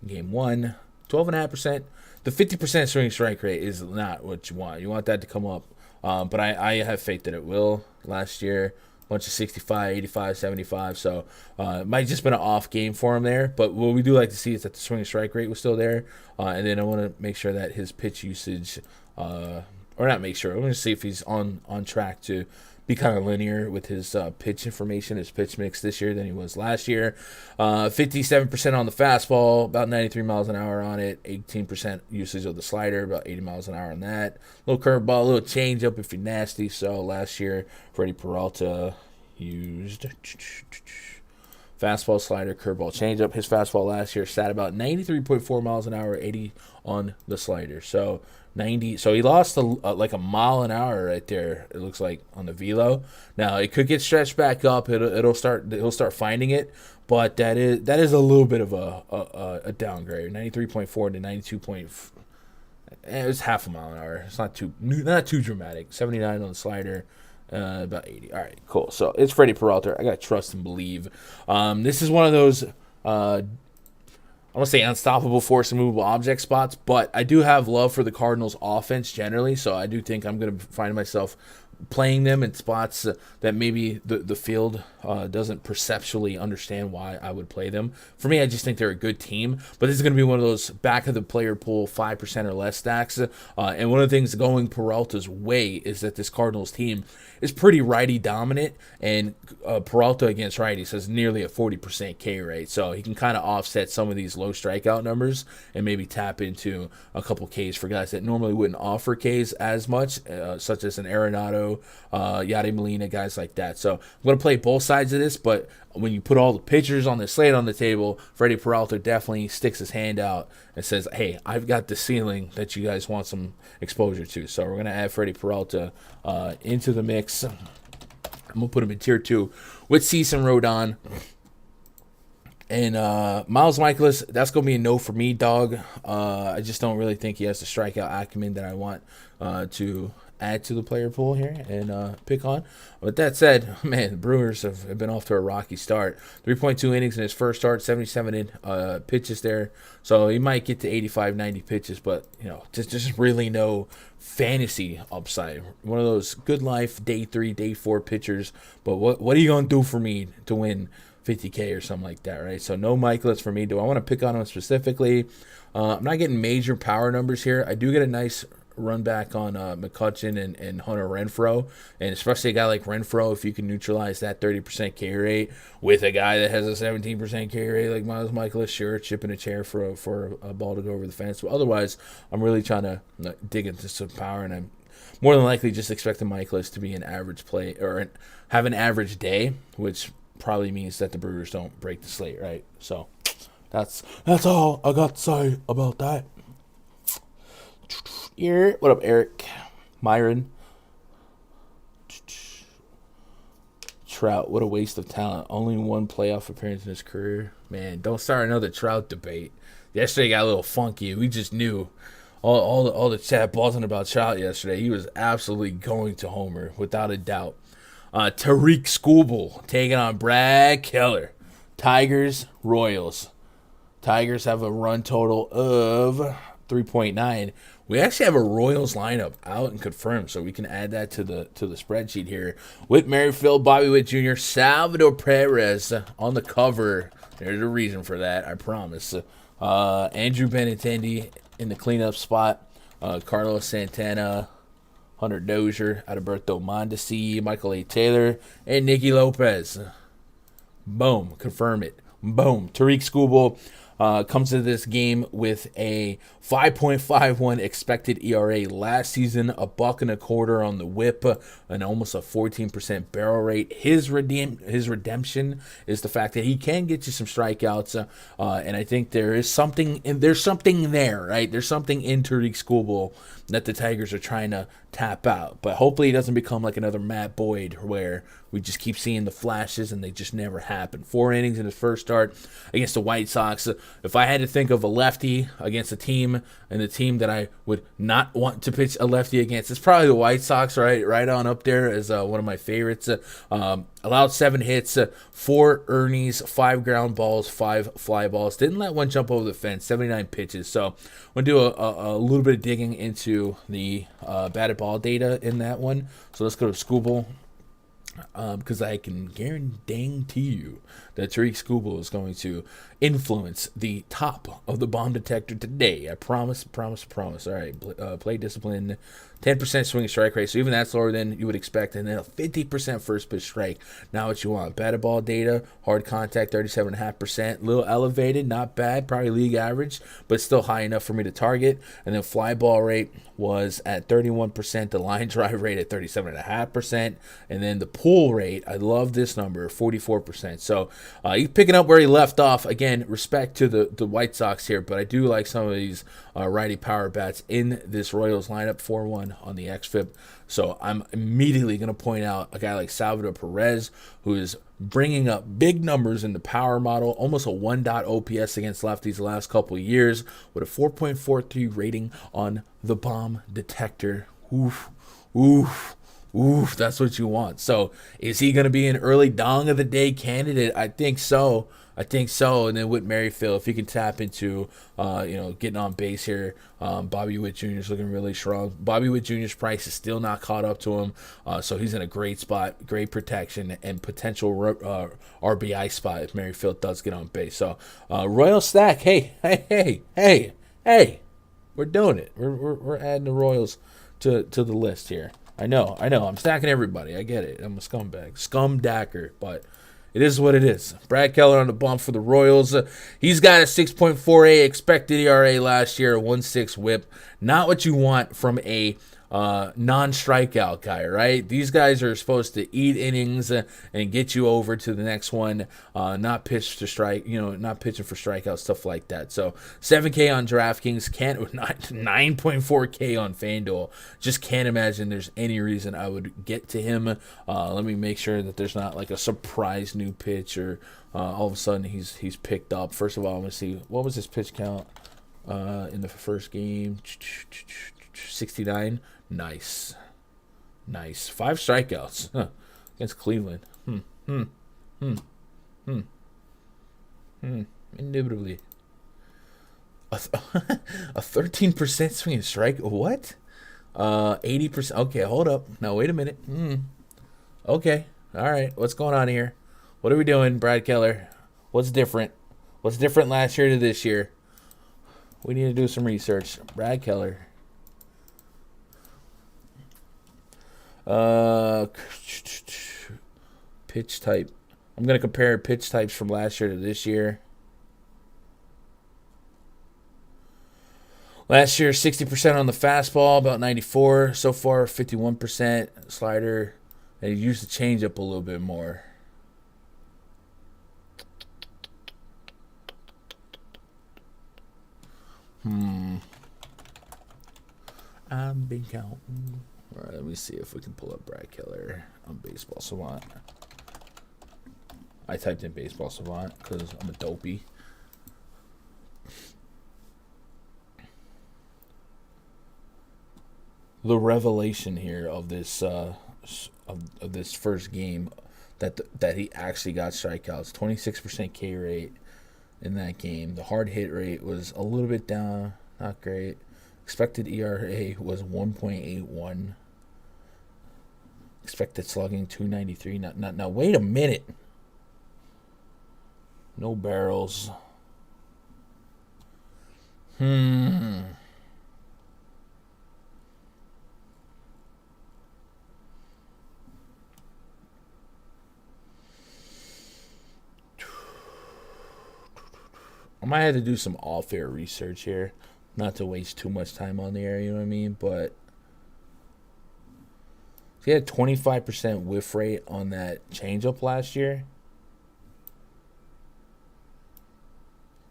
game 1, 12.5%. The 50% swing strike rate is not what you want. You want that to come up. But I have faith that it will. Last year, a bunch of 65, 85, 75. So it might have just been an off game for him there. But what we do like to see is that the swing strike rate was still there. And then I want to make sure that his pitch usage, or not make sure, I want to see if he's on track to be kind of linear with his pitch information, his pitch mix this year than he was last year. 57% on the fastball, about 93 miles an hour on it. 18% usage of the slider, about 80 miles an hour on that. Little curveball, a little changeup if you're nasty. So last year, Freddie Peralta used Fastball, slider, curveball, changeup. His fastball last year sat about 93.4 miles an hour, 80 on the slider. So 90. So he lost like a mile an hour right there. It looks like on the velo. Now it could get stretched back up. He'll start finding it, but that is a little bit of a downgrade. 93.4 to 92. It was half a mile an hour. It's not too dramatic. 79 on the slider. About 80. All right, cool. So it's Freddie Peralta. I got to trust and believe. This is one of those, I want to say unstoppable force and movable object spots, but I do have love for the Cardinals offense generally, so I do think I'm going to find myself playing them in spots that maybe the field doesn't perceptually understand why I would play them. For me, I just think they're a good team, but this is going to be one of those back of the player pool 5% or less stacks. And one of the things going Peralta's way is that this Cardinals team is pretty righty dominant, and Peralta against righties has nearly a 40% K rate, so he can kind of offset some of these low strikeout numbers and maybe tap into a couple Ks for guys that normally wouldn't offer Ks as much, such as an Arenado, Yadi Molina, guys like that. So I'm going to play both sides of this, but when you put all the pitchers on the slate on the table, Freddie Peralta definitely sticks his hand out and says, hey, I've got the ceiling that you guys want some exposure to. So we're going to add Freddie Peralta into the mix. I'm going to put him in tier 2 with Cease and Rodon. And Miles Michaelis, that's going to be a no for me, dog. I just don't really think he has the strikeout acumen that I want to add to the player pool here and pick on. With that said, man, the Brewers have been off to a rocky start. 3.2 innings in his first start, 77 pitches there. So he might get to 85, 90 pitches, but just really no fantasy upside. One of those good life day 3, day 4 pitchers. But what are you going to do for me to win 50K or something like that, right? So no Michaelis for me. Do I want to pick on him specifically? I'm not getting major power numbers here. I do get a nice run back on McCutchen and Hunter Renfroe, and especially a guy like Renfroe, if you can neutralize that 30% K rate with a guy that has a 17% K rate like Miles Michaelis, sure, chipping a chair for a ball to go over the fence. But otherwise, I'm really trying to dig into some power, and I'm more than likely just expecting Michaelis to be an average play or have an average day, which probably means that the Brewers don't break the slate, right? So that's all I got to say about that. Here, what up, Eric? Myron? Trout, what a waste of talent. Only one playoff appearance in his career. Man, don't start another Trout debate. Yesterday got a little funky. We just knew all the chat buzzing about Trout yesterday. He was absolutely going to homer, without a doubt. Tariq Skubal taking on Brad Keller. Tigers, Royals. Tigers have a run total of 3.9. We actually have a Royals lineup out and confirmed, so we can add that to the spreadsheet here. With Merrifield, Bobby Witt Jr., Salvador Perez on the cover. There's a reason for that, I promise. Andrew Benintendi in the cleanup spot. Carlos Santana, Hunter Dozier, Adalberto Mondesi, Michael A. Taylor, and Nicky Lopez. Boom. Confirm it. Boom. Tariq Skubal comes to this game with a 5.51 expected ERA last season, $1.25 on the whip, and almost a 14% barrel rate. His redemption is the fact that he can get you some strikeouts, and I think there's something there, right? There's something in Tariq Skubal that the Tigers are trying to tap out. But hopefully he doesn't become like another Matt Boyd where we just keep seeing the flashes and they just never happen. 4 innings in his first start against the White Sox. If I had to think of a lefty against a team and the team that I would not want to pitch a lefty against, it's probably the White Sox, right on up there as one of my favorites. Allowed 7 hits, 4 earnings, 5 ground balls, 5 fly balls. Didn't let one jump over the fence, 79 pitches. So I'm going to do a little bit of digging into the batted ball data in that one. So let's go to Skubal. Because I can guarantee you that Tariq Skubal is going to influence the top of the bomb detector today. I promise. All right, play discipline, 10% swing strike rate, so even that's lower than you would expect, and then a 50% first pitch strike. Not what you want. Batted ball data, hard contact, 37.5%, a little elevated, not bad, probably league average, but still high enough for me to target. And then fly ball rate was at 31%, the line drive rate at 37.5%, and then the pull rate, I love this number, 44%. So he's picking up where he left off. Again, respect to the White Sox here, but I do like some of these righty power bats in this Royals lineup. 4-1 on the xFIP. So I'm immediately going to point out a guy like Salvador Perez, who is bringing up big numbers in the power model, almost a 1. OPS against lefties the last couple of years, with a 4.43 rating on the bomb detector. Oof, oof, oof, that's what you want. So is he going to be an early dong of the day candidate? I think so. And then with Merrifield, if he can tap into, getting on base here, Bobby Witt Jr. is looking really strong. Bobby Witt Jr.'s price is still not caught up to him, so he's in a great spot, great protection, and potential RBI spot if Merrifield does get on base. So Royal stack, hey, we're doing it. We're adding the Royals to the list here. I know. I'm stacking everybody. I get it. I'm a scumbag, scumdacker, but it is what it is. Brad Keller on the bump for the Royals. He's got a 6.48 expected ERA last year, a 1.6 whip. Not what you want from a non-strikeout guy, right? These guys are supposed to eat innings and get you over to the next one, not pitch to strike, not pitching for strikeouts, stuff like that. So 7K on DraftKings, 9.4K on Fanduel. Just can't imagine there's any reason I would get to him. Let me make sure that there's not like a surprise new pitch or all of a sudden he's picked up. First of all, I'm gonna see what was his pitch count in the first game. 69. Nice. 5 strikeouts against Cleveland. Indubitably. A 13% swing and strike. What? 80%. Okay, hold up. Now wait a minute. Okay. All right. What's going on here? What are we doing, Brad Keller? What's different? What's different last year to this year? We need to do some research. Brad Keller. Pitch type. I'm going to compare pitch types from last year to this year. Last year, 60% on the fastball, about 94. So far, 51% slider. And he used the changeup a little bit more. I've been counting. All right, let me see if we can pull up Brad Keller on Baseball Savant. I typed in Baseball Savant because I'm a dopey. The revelation here of this of this first game that he actually got strikeouts, 26% K rate in that game. The hard hit rate was a little bit down, not great. Expected ERA was 1.81. Expected slugging 293. Now wait a minute. No barrels. I might have to do some off-air research here, not to waste too much time on the air, you know what I mean? But he had 25% whiff rate on that changeup last year.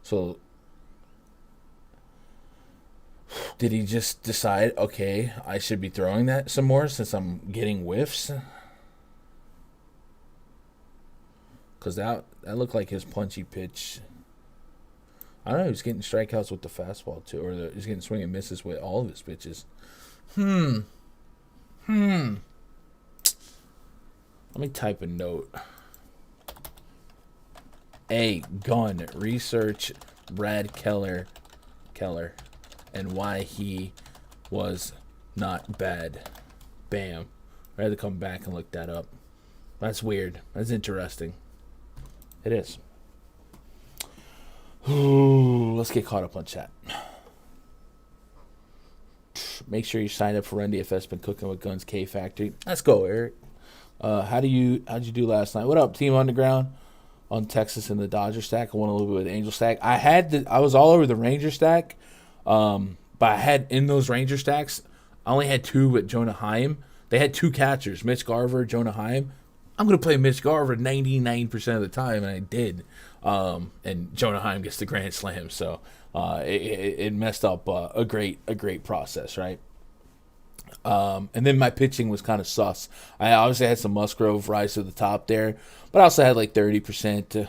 So did he just decide, okay, I should be throwing that some more since I'm getting whiffs? Because that looked like his punchy pitch. I don't know, he's getting strikeouts with the fastball too, or he's getting swing and misses with all of his pitches. Let me type a note. Gun research Brad Keller, and why he was not bad. Bam. I had to come back and look that up. That's weird. That's interesting. It is. Ooh, let's get caught up on chat. Make sure you sign up for Run DFS. Been cooking with Guns K Factory. Let's go, Eric. How'd you do last night? What up, Team Underground? On Texas and the Dodger stack. I won a little bit with the Angel stack. I was all over the Ranger stack, but I had in those Ranger stacks, I only had two with Jonah Heim. They had two catchers, Mitch Garver, Jonah Heim. I'm going to play Mitch Garver 99% of the time, and I did. And Jonah Heim gets the grand slam, so it messed up a great process, right? And then my pitching was kind of sus. I obviously had some Musgrove rise to the top there, but I also had like 30%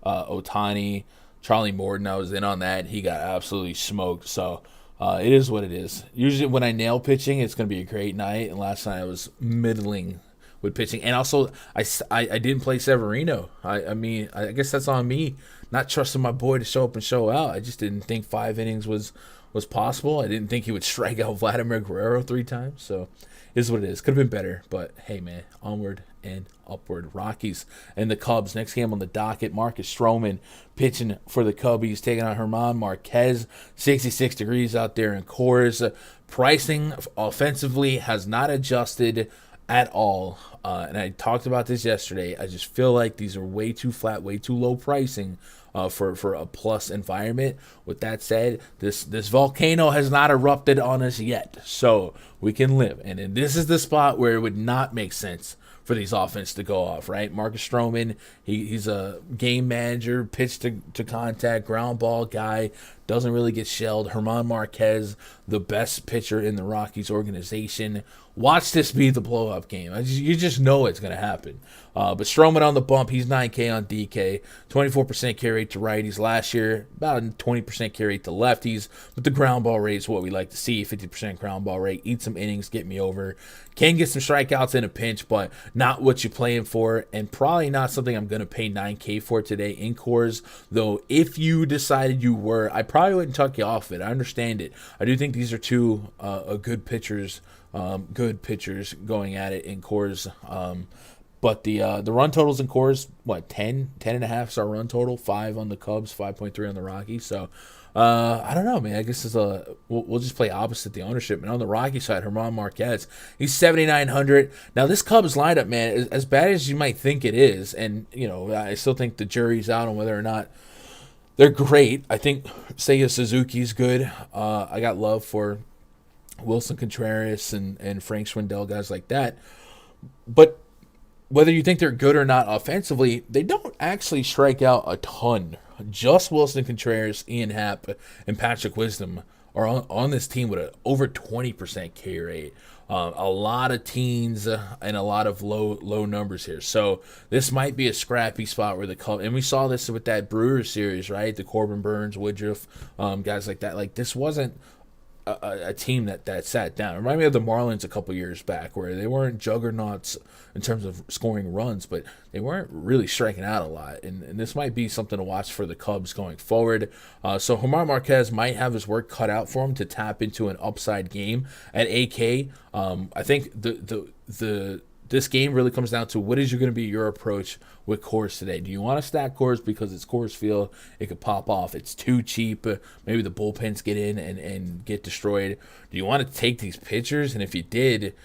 Ohtani, Charlie Morton. I was in on that. He got absolutely smoked. So it is what it is. Usually when I nail pitching, it's going to be a great night. And last night I was middling with pitching. And also I didn't play Severino. I mean, I guess that's on me. Not trusting my boy to show up and show out. I just didn't think 5 innings was possible. I didn't think he would strike out Vladimir Guerrero 3 times. So it is what it is. Could have been better, but hey, man, onward and upward. Rockies and the Cubs. Next game on the docket, Marcus Stroman pitching for the Cubbies, taking on German Marquez. 66 degrees out there in Coors. Pricing offensively has not adjusted at all. And I talked about this yesterday. I just feel like these are way too flat, way too low pricing for a plus environment. With that said, this volcano has not erupted on us yet, so we can live. And this is the spot where it would not make sense for these offense to go off, right? Marcus Stroman, he's a game manager, pitch to contact, ground ball guy, doesn't really get shelled. German Marquez, the best pitcher in the Rockies organization. Watch this be the blow-up game. You just know it's going to happen. But Stroman on the bump, he's 9K on DK, 24% carry rate to righties last year, about a 20% carry rate to lefties. But the ground ball rate is what we like to see, 50% ground ball rate. Eat some innings, get me over. Can get some strikeouts in a pinch, but not what you're playing for, and probably not something I'm going to pay 9K for today in Coors. Though if you decided you were, I probably wouldn't tuck you off it. I understand it. I do think these are two good pitchers going at it in Coors. But the run totals in Coors, what, 10 and a half is our run total, 5 on the Cubs, 5.3 on the Rockies. So I don't know, man. I guess we'll just play opposite the ownership. And on the Rocky side, German Marquez, he's 7,900. Now this Cubs lineup, man, as bad as you might think it is, and I still think the jury's out on whether or not they're great. I think Seiya Suzuki's good. I got love for Wilson Contreras and Frank Schwindel, guys like that. But whether you think they're good or not offensively, they don't actually strike out a ton. Just Wilson Contreras, Ian Happ, and Patrick Wisdom are on this team with an over 20% K rate. A lot of teens and a lot of low numbers here. So this might be a scrappy spot where the Cubs, and we saw this with that Brewers series, right? The Corbin Burns, Woodruff, guys like that. Like, this wasn't a team that sat down. It reminded me of the Marlins a couple years back, where they weren't juggernauts in terms of scoring runs, but they weren't really striking out a lot. And this might be something to watch for the Cubs going forward. So German Marquez might have his work cut out for him to tap into an upside game at AK. I think this game really comes down to what is going to be your approach with Coors today. Do you want to stack Coors because it's Coors Field? It could pop off. It's too cheap. Maybe the bullpens get in and get destroyed. Do you want to take these pitchers? And if you did,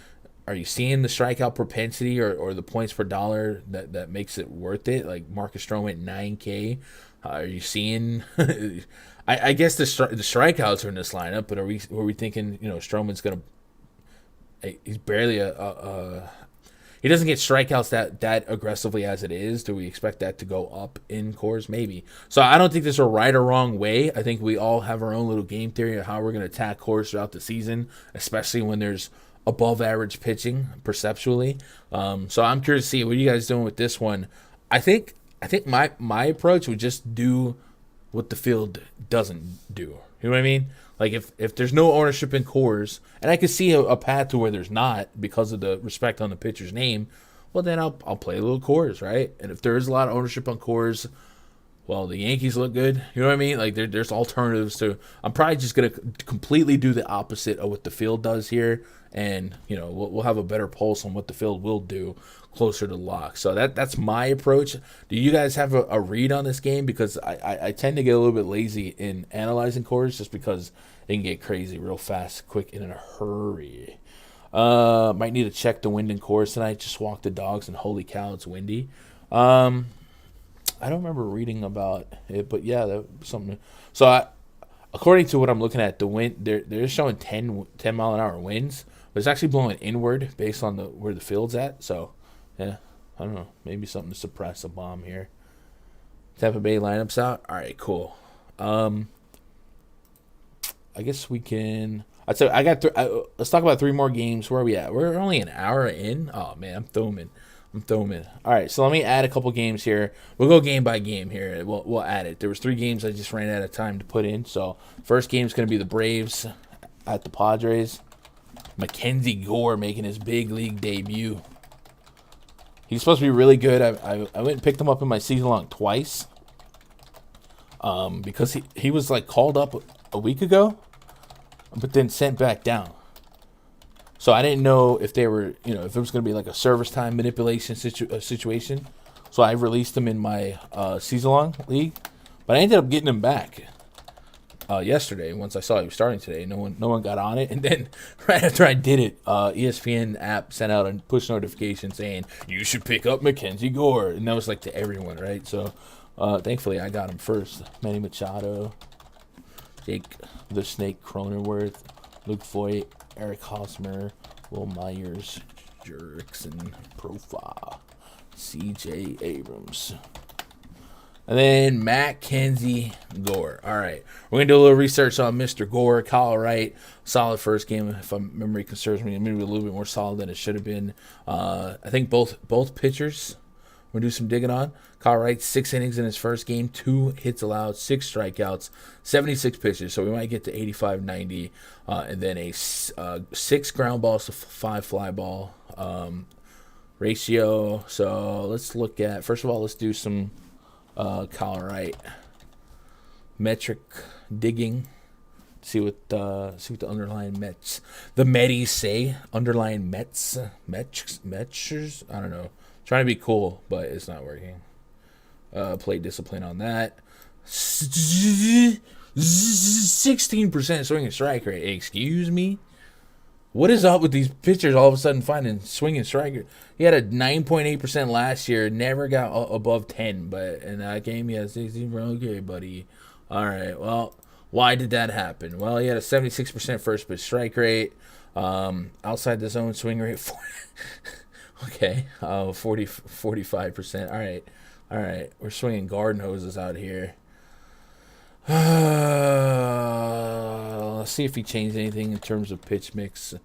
are you seeing the strikeout propensity or the points per dollar that makes it worth it? Like Marcus Stroman at 9K. Are you seeing? I guess the strikeouts are in this lineup, but are we thinking Stroman's gonna? He's barely he doesn't get strikeouts that aggressively as it is. Do we expect that to go up in Coors? Maybe. So I don't think there's a right or wrong way. I think we all have our own little game theory of how we're going to attack Coors throughout the season, especially when there's above average pitching perceptually. So I'm curious to see what you guys doing with this one. I think my approach would just do what the field doesn't do. You know what I mean? Like if there's no ownership in Coors, and I could see a path to where there's not because of the respect on the pitcher's name, well then I'll play a little Coors, right? And if there is a lot of ownership on Coors, well, the Yankees look good. You know what I mean? Like there's alternatives to. I'm probably just gonna completely do the opposite of what the field does here, and we'll have a better pulse on what the field will do closer to lock. So that's my approach. Do you guys have a read on this game? Because I tend to get a little bit lazy in analyzing cores just because it can get crazy real fast, quick, and in a hurry. Might need to check the wind and cores tonight. Just walk the dogs, and holy cow, it's windy. I don't remember reading about it, but yeah, that was something. So, according to what I'm looking at, the wind they're showing 10 mile an hour winds, but it's actually blowing inward based on where the field's at. So, yeah, I don't know, maybe something to suppress a bomb here. Tampa Bay lineups out. All right, cool. I guess we can. I'd say I got. Let's talk about 3 more games. Where are we at? We're only an hour in. Oh man, I'm throwing. All right, so let me add a couple games here. We'll go game by game here. We'll add it. There was 3 games I just ran out of time to put in. So first game is going to be the Braves at the Padres. Mackenzie Gore making his big league debut. He's supposed to be really good. I went and picked him up in my season long twice. Because he was like called up a week ago, but then sent back down. So I didn't know if they were, if it was going to be like a service time manipulation situation. So I released him in my season-long league, but I ended up getting him back yesterday. Once I saw he was starting today, no one got on it, and then right after I did it, ESPN app sent out a push notification saying you should pick up Mackenzie Gore, and that was like to everyone, right? So thankfully I got him first. Manny Machado, Jake the Snake Cronenworth, Luke Voigt, Eric Hosmer, Will Myers, Jurickson, Profile, C.J. Abrams. And then Mackenzie Gore. All right. We're going to do a little research on Mr. Gore. Kyle Wright, solid first game. If my memory serves me, maybe a little bit more solid than it should have been. I think both pitchers we're going to do some digging on. Kyle Wright, 6 innings in his first game, 2 hits allowed, 6 strikeouts, 76 pitches. So we might get to 85-90. And then a 6 ground balls to 5 fly ball ratio. So let's look at, first of all, let's do some Kyle Wright metric digging. See what the underlying the Metis say. Underlying Mets, I don't know. Trying to be cool, but it's not working. Play discipline on that. 16% swing and strike rate. Excuse me? What is up with these pitchers all of a sudden finding swing and strike rate? He had a 9.8% last year. Never got above 10, but in that game, he had 16. Okay, buddy. All right, well, why did that happen? Well, he had a 76% first pitch strike rate. Outside the zone swing rate. Okay, 45%. All right. We're swinging garden hoses out here. Let's see if he changed anything in terms of pitch mix.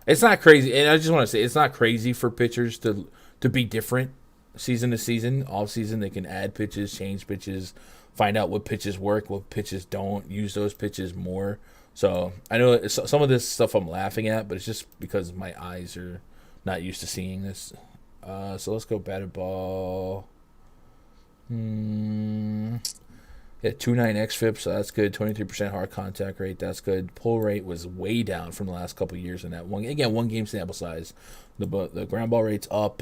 It's not crazy, and I just want to say it's not crazy for pitchers to be different season to season. Off season, they can add pitches, change pitches, find out what pitches work, what pitches don't. Use those pitches more. So I know some of this stuff I'm laughing at, but it's just because my eyes are not used to seeing this. So let's go batted ball. Yeah, 2.9 xFIP, so that's good. 23% hard contact rate, that's good. Pull rate was way down from the last couple of years in that one. Again, 1 game sample size. The ground ball rate's up.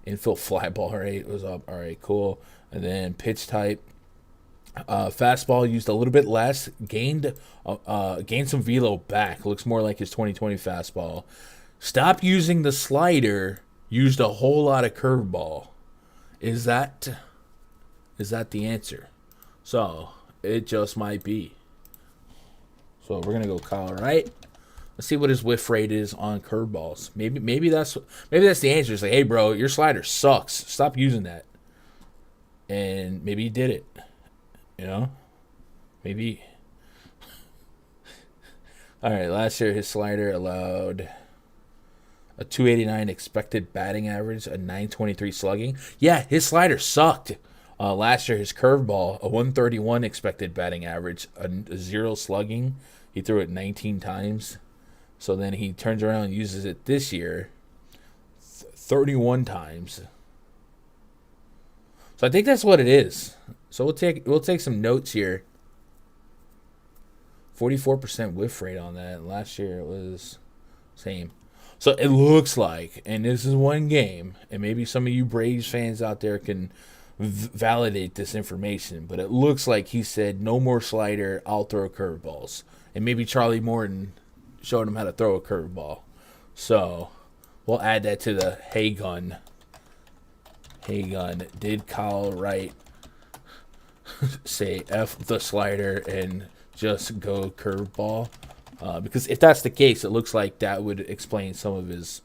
Infield fly ball rate was up. All right, cool. And then pitch type. Fastball used a little bit less. Gained some velo back. Looks more like his 2020 fastball. Stop using the slider. Used a whole lot of curveball. Is that the answer? So it just might be. So we're gonna go Kyle Wright. Let's see what his whiff rate is on curveballs. Maybe that's the answer. It's like, hey bro, your slider sucks. Stop using that. And maybe he did it. Maybe. All right. Last year his slider allowed a 289 expected batting average, a 923 slugging. Yeah, his slider sucked. Last year, his curveball, a 131 expected batting average, a 0 slugging. He threw it 19 times. So then he turns around and uses it this year 31 times. So I think that's what it is. So we'll take some notes here. 44% whiff rate on that. Last year it was same. So it looks like, and this is one game, and maybe some of you Braves fans out there can validate this information, but it looks like he said no more slider, I'll throw curveballs. And maybe Charlie Morton showed him how to throw a curveball. So we'll add that to the hey gun. Hey gun, did Kyle Wright say F the slider and just go curveball? Because if that's the case, it looks like that would explain some of his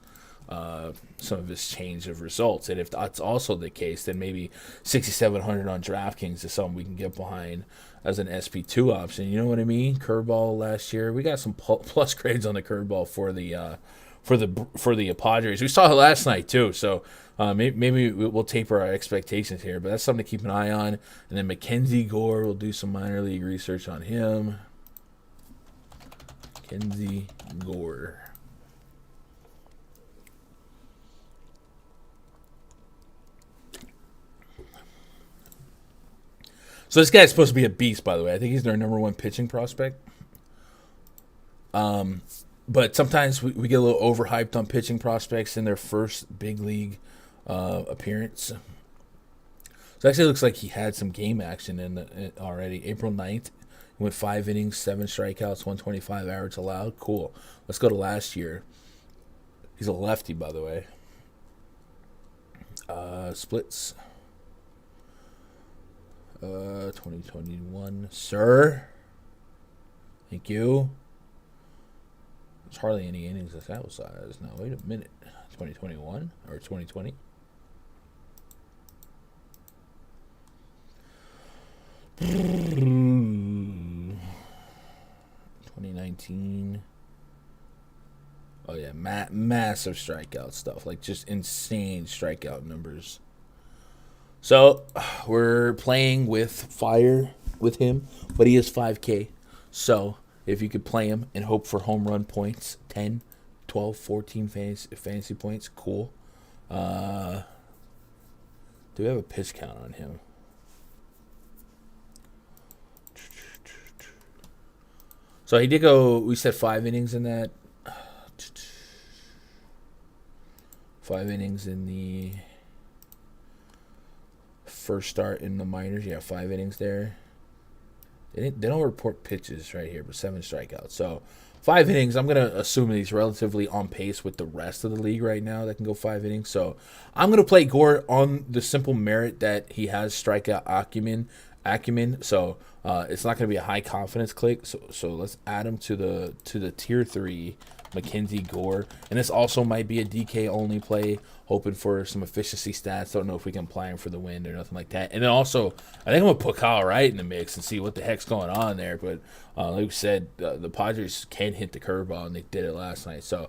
change of results. And if that's also the case, then maybe 6,700 on DraftKings is something we can get behind as an SP2 option. You know what I mean? Curveball last year, we got some plus grades on the curveball for the Padres. We saw it last night too. So maybe we'll taper our expectations here, but that's something to keep an eye on. And then Mackenzie Gore, we'll do some minor league research on him. Mackenzie Gore. So this guy's supposed to be a beast, by the way. I think he's their number one pitching prospect. But sometimes we get a little overhyped on pitching prospects in their first big league appearance. So it actually looks like he had some game action in already. April 9th, he went 5 innings, 7 strikeouts, 125 average allowed. Cool. Let's go to last year. He's a lefty, by the way. Splits. 2021, sir. Thank you. There's hardly any innings of that size. Now, wait a minute. 2021 or 2020? Hmm. 2019. Oh, yeah. Massive strikeout stuff. Like, just insane strikeout numbers. So, we're playing with fire with him, but he is 5K. So, if you could play him and hope for home run points, 10, 12, 14 fantasy points, cool. Do we have a pitch count on him? So, he did go, we said 5 innings in that. 5 innings in the first start in the minors. Yeah, 5 innings there. They don't report pitches right here, but 7 strikeouts. So 5 innings. I'm gonna assume that he's relatively on pace with the rest of the league right now that can go 5 innings. So I'm gonna play Gore on the simple merit that he has strikeout acumen. So it's not gonna be a high confidence click. So let's add him to the tier 3. Mackenzie Gore, and this also might be a DK only play, hoping for some efficiency stats. Don't know if we can apply him for the win or nothing like that. And then also, I think I'm gonna put Kyle Wright in the mix and see what the heck's going on there. But like we said, the Padres can hit the curveball, and they did it last night. So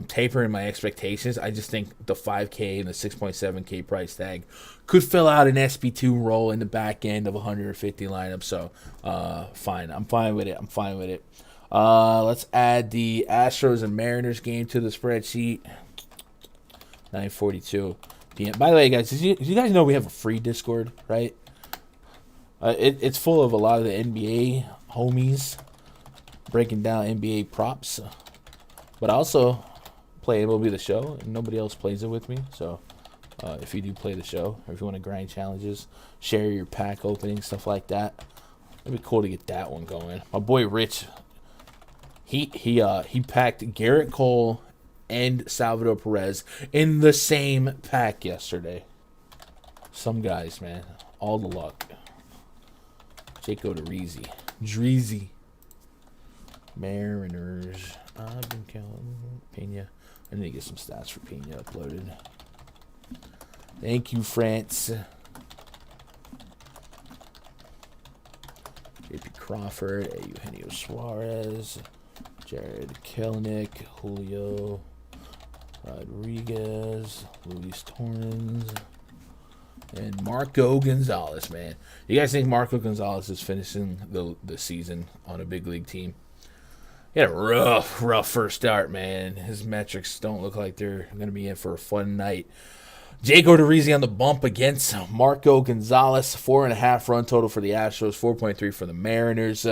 tapering my expectations. I just think the 5K and the 6.7K price tag could fill out an SP2 role in the back end of 150 lineup. So fine, I'm fine with it. Let's add the Astros and Mariners game to the spreadsheet. 9:42 p.m. By the way, guys, did you guys know we have a free Discord, right? It's full of a lot of the NBA homies breaking down NBA props. But I also play MLB The Show, and nobody else plays it with me. So if you do play the show, or if you want to grind challenges, share your pack opening, stuff like that, it'd be cool to get that one going. My boy Rich, he packed Garrett Cole and Salvador Perez in the same pack yesterday. Some guys, man, all the luck. Jaco Dreezy, Mariners. I've been counting Pena. I need to get some stats for Pena uploaded. Thank you, France. JP Crawford, Eugenio Suarez, Jared Kelenic, Julio Rodriguez, Luis Torrens, and Marco Gonzalez, man. You guys think Marco Gonzalez is finishing the season on a big league team? He had a rough first start, man. His metrics don't look like they're going to be in for a fun night. Jake Odorizzi on the bump against Marco Gonzalez. 4.5 run total for the Astros, 4.3 for the Mariners.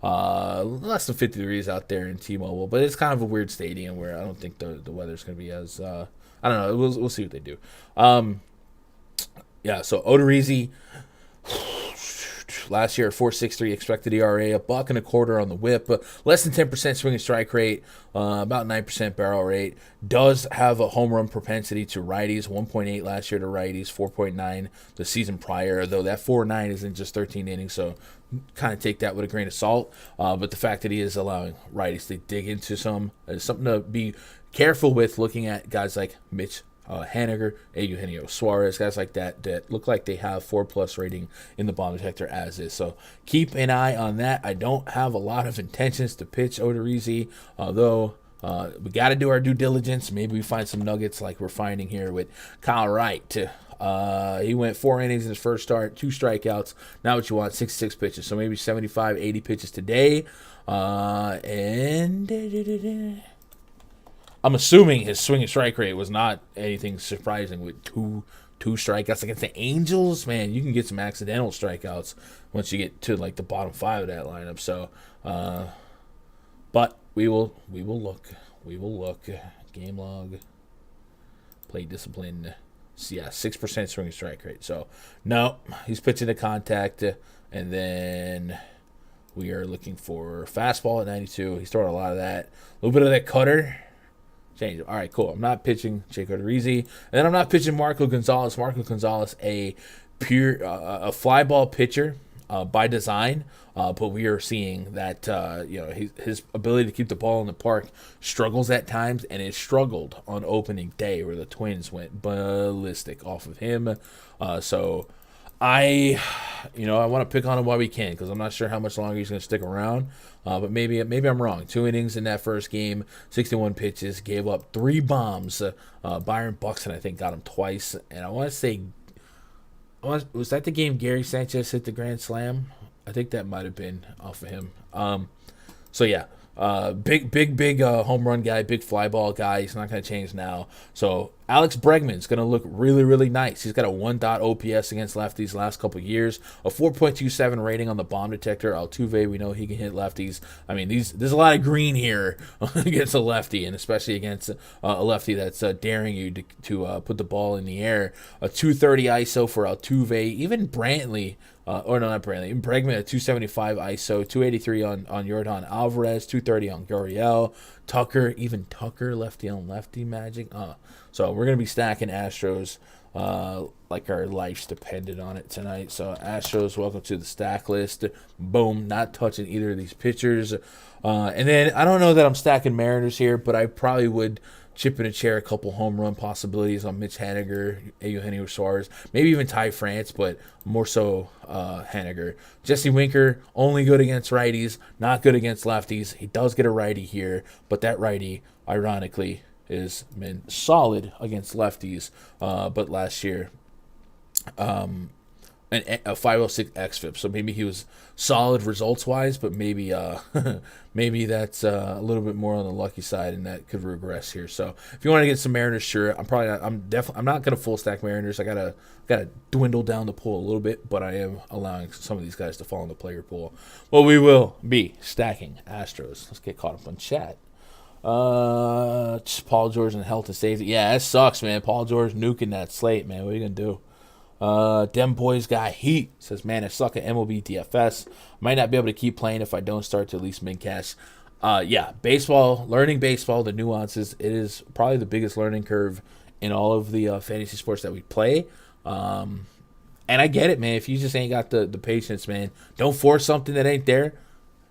Less than 50 degrees out there in T-Mobile, but it's kind of a weird stadium where I don't think the weather's going to be as, I don't know. We'll see what they do. Yeah, so Odorizzi, last year, 4.63 expected ERA, $1.25 on the whip, less than 10% swing and strike rate, about 9% barrel rate. Does have a home run propensity to righties, 1.8 last year to righties, 4.9 the season prior, though that 4.9 isn't just 13 innings, so kind of take that with a grain of salt. But the fact that he is allowing righties to dig into some is something to be careful with, looking at guys like Mitch Haniger, Eugenio Suarez, guys like that look like they have 4+ rating in the bomb detector as is. So keep an eye on that. I don't have a lot of intentions to pitch Odorizzi, although we got to do our due diligence. Maybe we find some nuggets like we're finding here with Kyle Wright. He went 4 innings in his first start, 2 strikeouts. Now what you want, 66 pitches. So maybe 75, 80 pitches today. And I'm assuming his swing and strike rate was not anything surprising with two strikeouts against the Angels. Man, you can get some accidental strikeouts once you get to like the bottom 5 of that lineup. So, but we will look. Game log, play discipline. So yeah, 6% swing and strike rate. So no, he's pitching to contact, and then we are looking for fastball at 92. He's throwing a lot of that. A little bit of that cutter. Change it. All right, cool. I'm not pitching Jake Odorizzi, and then I'm not pitching Marco Gonzalez. Marco Gonzalez, a fly ball pitcher by design, but we are seeing that his ability to keep the ball in the park struggles at times, and it struggled on opening day where the Twins went ballistic off of him. So I want to pick on him while we can, because I'm not sure how much longer he's going to stick around. But maybe I'm wrong. 2 innings in that first game, 61 pitches, gave up 3 bombs. Byron Buxton, I think, got him twice. And I want to say, was that the game Gary Sanchez hit the grand slam? I think that might have been off of him. So yeah. Big home run guy, big fly ball guy. He's not going to change now. So Alex Bregman's going to look really, really nice. He's got a 1. OPS against lefties last couple of years, a 4.27 rating on the bomb detector. Altuve, we know he can hit lefties. I mean, there's a lot of green here against a lefty, and especially against a lefty that's daring you to put the ball in the air. A 230 ISO for Altuve, even Brantley. Not Brantley. Even Bregman at 275 ISO, 283 on Yordan Alvarez, 230 on Gurriel, Tucker, lefty on lefty magic. So we're gonna be stacking Astros like our lives depended on it tonight. So Astros, welcome to the stack list. Boom, not touching either of these pitchers. And then I don't know that I'm stacking Mariners here, but I probably would chip in a chair a couple home run possibilities on Mitch Haniger, Eugenio Suarez, maybe even Ty France, but more so Haniger. Jesse Winker, only good against righties, not good against lefties. He does get a righty here, but that righty, ironically, has been solid against lefties. But last year, a 506 xFIP, so maybe he was solid results wise, but maybe maybe that's a little bit more on the lucky side, and that could regress here. So if you want to get some Mariners, sure. I'm not gonna full stack Mariners. I gotta dwindle down the pool a little bit, but I am allowing some of these guys to fall in the player pool. Well, we will be stacking Astros. Let's get caught up on chat. Just Paul George and health and safety. Yeah, that sucks, man. Paul George nuking that slate, man. What are you gonna do? Dem Boys got heat. Says, man, I suck at MLB DFS. Might not be able to keep playing if I don't start to at least mid-cash. Yeah, learning baseball, the nuances, it is probably the biggest learning curve in all of the fantasy sports that we play. And I get it, man. If you just ain't got the patience, man, don't force something that ain't there.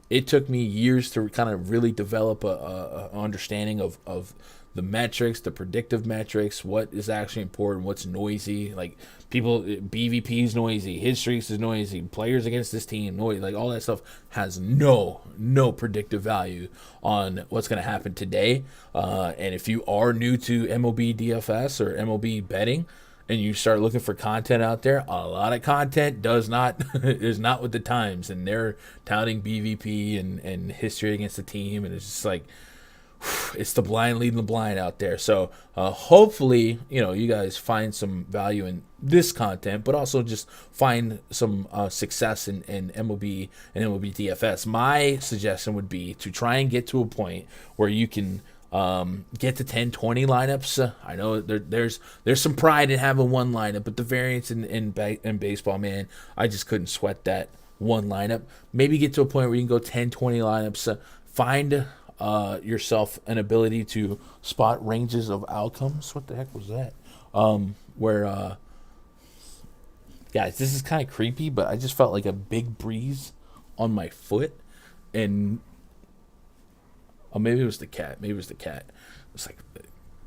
It took me years to kind of really develop a understanding of the metrics, the predictive metrics, what is actually important, what's noisy. Like people, BVP is noisy, hit streaks is noisy, players against this team, noisy. Like all that stuff has no predictive value on what's going to happen today. And if you are new to MLB DFS or MLB betting, and you start looking for content out there, a lot of content is not with the times, and they're touting BVP and history against the team, and it's just like, it's the blind leading the blind out there. So hopefully, you guys find some value in this content, but also just find some success in MLB and MLB DFS. My suggestion would be to try and get to a point where you can get to 10, 20 lineups. I know there's some pride in having one lineup, but the variance in baseball, man, I just couldn't sweat that one lineup. Maybe get to a point where you can go 10, 20 lineups. Find yourself an ability to spot ranges of outcomes. What the heck was that? Guys, this is kind of creepy, but I just felt like a big breeze on my foot, and maybe it was the cat. It's like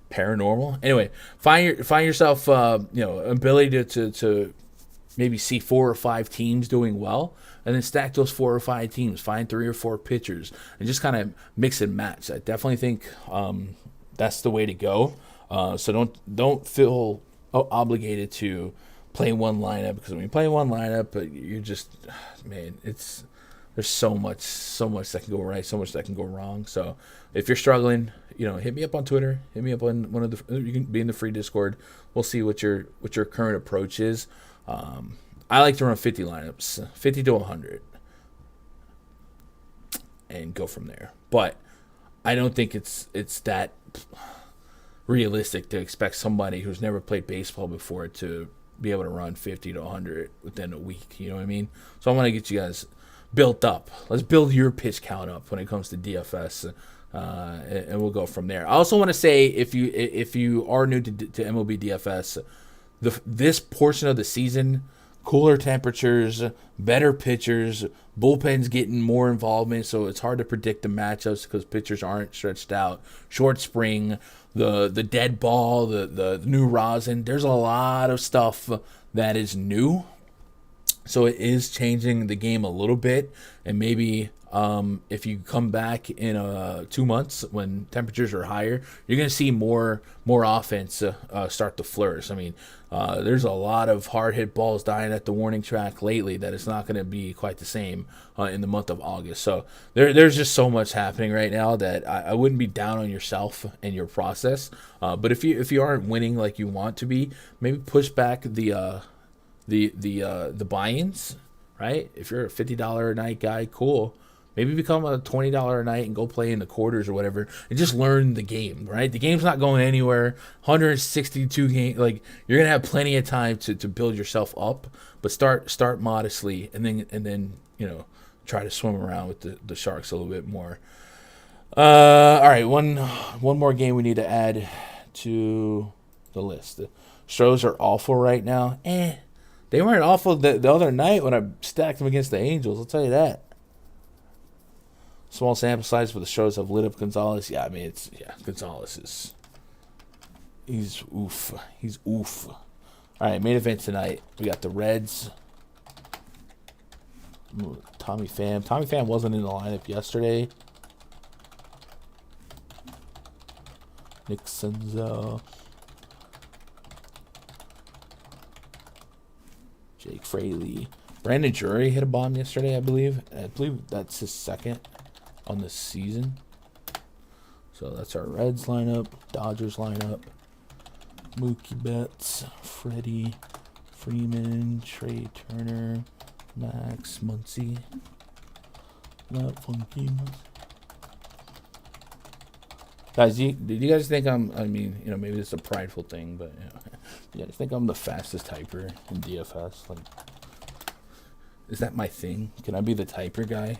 paranormal. Anyway, find yourself ability to maybe see 4 or 5 teams doing well, and then stack those 4 or 5 teams. Find 3 or 4 pitchers, and just kind of mix and match. I definitely think that's the way to go. So don't feel obligated to play one lineup, because when you play one lineup, you're just, man, there's so much that can go right, so much that can go wrong. So if you're struggling, hit me up on Twitter. Hit me up on you can be in the free Discord. We'll see what your current approach is. I like to run 50 lineups, 50 to 100, and go from there. But I don't think it's that realistic to expect somebody who's never played baseball before to be able to run 50 to 100 within a week. You know what I mean? So I want to get you guys built up. Let's build your pitch count up when it comes to DFS, and we'll go from there. I also want to say, if you are new to MLB DFS, this portion of the season, cooler temperatures, better pitchers, bullpens getting more involvement, so it's hard to predict the matchups because pitchers aren't stretched out. Short spring, the dead ball, the new rosin. There's a lot of stuff that is new, so it is changing the game a little bit. And maybe if you come back in 2 months when temperatures are higher, you're going to see more offense start to flourish. I mean, there's a lot of hard hit balls dying at the warning track lately that it's not going to be quite the same in the month of August. So there's just so much happening right now that I wouldn't be down on yourself and your process. But if you aren't winning like you want to be, maybe push back the buy-ins, right? If you're a $50 a night guy, cool. Maybe become a $20 a night and go play in the quarters or whatever, and just learn the game, right? The game's not going anywhere. 162 games, like, you're gonna have plenty of time to build yourself up, but start modestly, and then try to swim around with the sharks a little bit more. All right, one more game we need to add to the list. The Astros are awful right now. They weren't awful the other night when I stacked them against the Angels. I'll tell you that. Small sample size, but the Astros have lit up Gonzalez. Yeah, I mean, Gonzalez he's oof. He's oof. All right, main event tonight. We got the Reds. Tommy Pham. Tommy Pham wasn't in the lineup yesterday. Nick Senzel. Jake Fraley. Brandon Drury hit a bomb yesterday, I believe. I believe that's his second on the season. So that's our Reds lineup, Dodgers lineup. Mookie Betts, Freddie Freeman, Trey Turner, Max Muncy. Not funky. Guys, did you guys think maybe it's a prideful thing, but you guys think I'm the fastest typer in DFS? Like, is that my thing? Can I be the typer guy?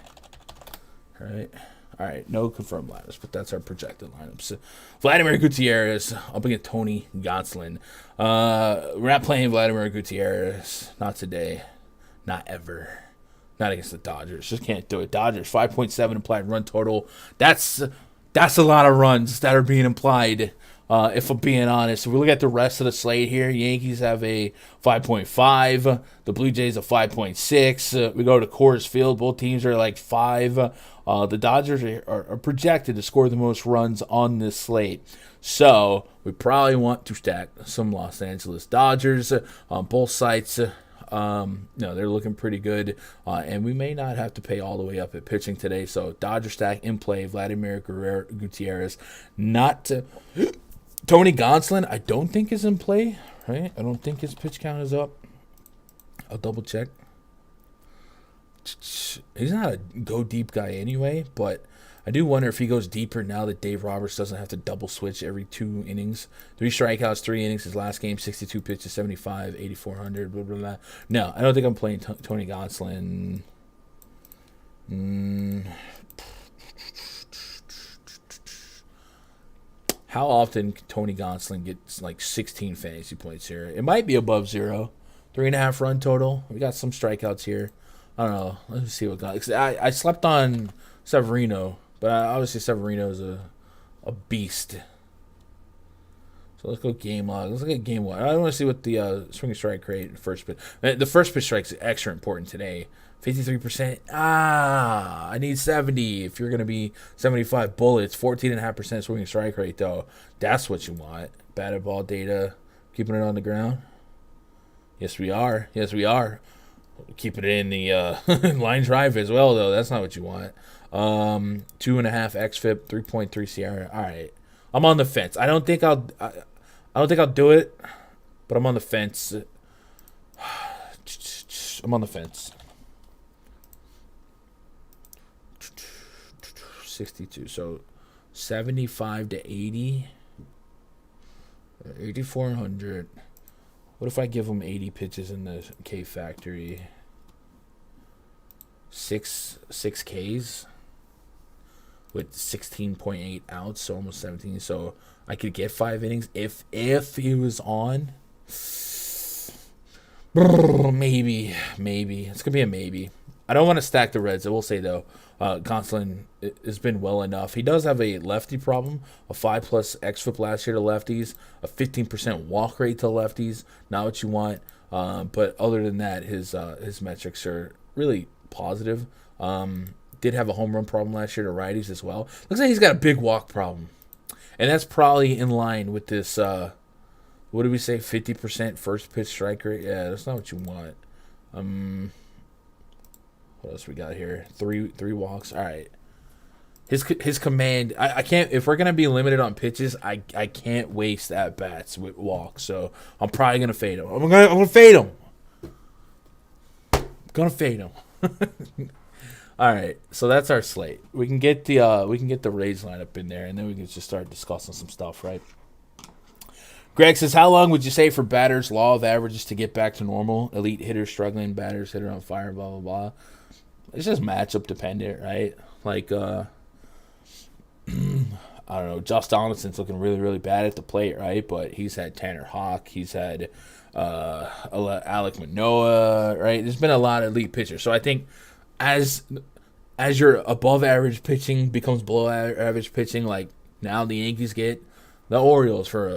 All right, no confirmed lineups, but that's our projected lineups. Vladimir Gutierrez up against Tony Gonsolin. We're not playing Vladimir Gutierrez. Not today. Not ever. Not against the Dodgers. Just can't do it. Dodgers, 5.7 implied run total. That's a lot of runs that are being implied, if I'm being honest. If we look at the rest of the slate here, Yankees have a 5.5. The Blue Jays a 5.6. We go to Coors Field. Both teams are like 5. The Dodgers are projected to score the most runs on this slate. So we probably want to stack some Los Angeles Dodgers on both sites. No, they're looking pretty good, and we may not have to pay all the way up at pitching today. So Dodger stack in play, Vladimir Guerrero Gutierrez, not to, Tony Gonsolin, I don't think is in play, right? I don't think his pitch count is up. I'll double check. He's not a go deep guy anyway, but I do wonder if he goes deeper now that Dave Roberts doesn't have to double switch every 2 innings. 3 strikeouts, 3 innings. His last game, 62 pitches, 75, 8,400, blah, blah, blah. No, I don't think I'm playing Tony Gonsolin. How often can Tony Gonsolin gets like 16 fantasy points here? It might be above 0. 3.5 run total. We got some strikeouts here. I don't know. Let's see what got. I slept on Severino, but obviously Severino is a beast. So let's go game log. Let's look at game 1. I want to see what the swing strike rate first pitch. The first pitch strike is extra important today. 53%. I need 70. If you're going to be 75 bullets, 14.5% swing strike rate, though. That's what you want. Batted ball data. Keeping it on the ground. Yes, we are. Keeping it in the line drive as well, though. That's not what you want. 2.5 xFIP, 3.3 Sierra. All right. I'm on the fence. I don't think I'll do it, but I'm on the fence. I'm on the fence. 62. So 75 to 80. 8,400. What if I give him 80 pitches in the K factory? 6 Ks with 16.8 outs, so almost 17. So I could get 5 innings if he was on. Maybe. It's gonna be a maybe. I don't want to stack the Reds. I will say though, Gonsolin has been well enough. He does have a lefty problem, a 5+ xFIP last year to lefties, a 15% walk rate to lefties. Not what you want, but other than that, his metrics are really positive. Did have a home run problem last year to righties as well. Looks like he's got a big walk problem, and that's probably in line with this. What did we say? 50% first pitch strike rate. Yeah, that's not what you want. What else we got here? Three walks. All right. His command. I can't. If we're gonna be limited on pitches, I can't waste at bats with walks. So I'm probably gonna fade him. I'm gonna fade him. All right. So that's our slate. We can get the Rays lineup in there, and then we can just start discussing some stuff, right? Greg says, how long would you say for batters' law of averages to get back to normal? Elite hitters struggling, batters hitter on fire, blah blah blah. It's just matchup dependent, right? Like, I don't know, Josh Donaldson's looking really, really bad at the plate, right? But he's had Tanner Houck, he's had Alek Manoah, right? There's been a lot of elite pitchers. So I think as your above average pitching becomes below average pitching, like now the Yankees get the Orioles for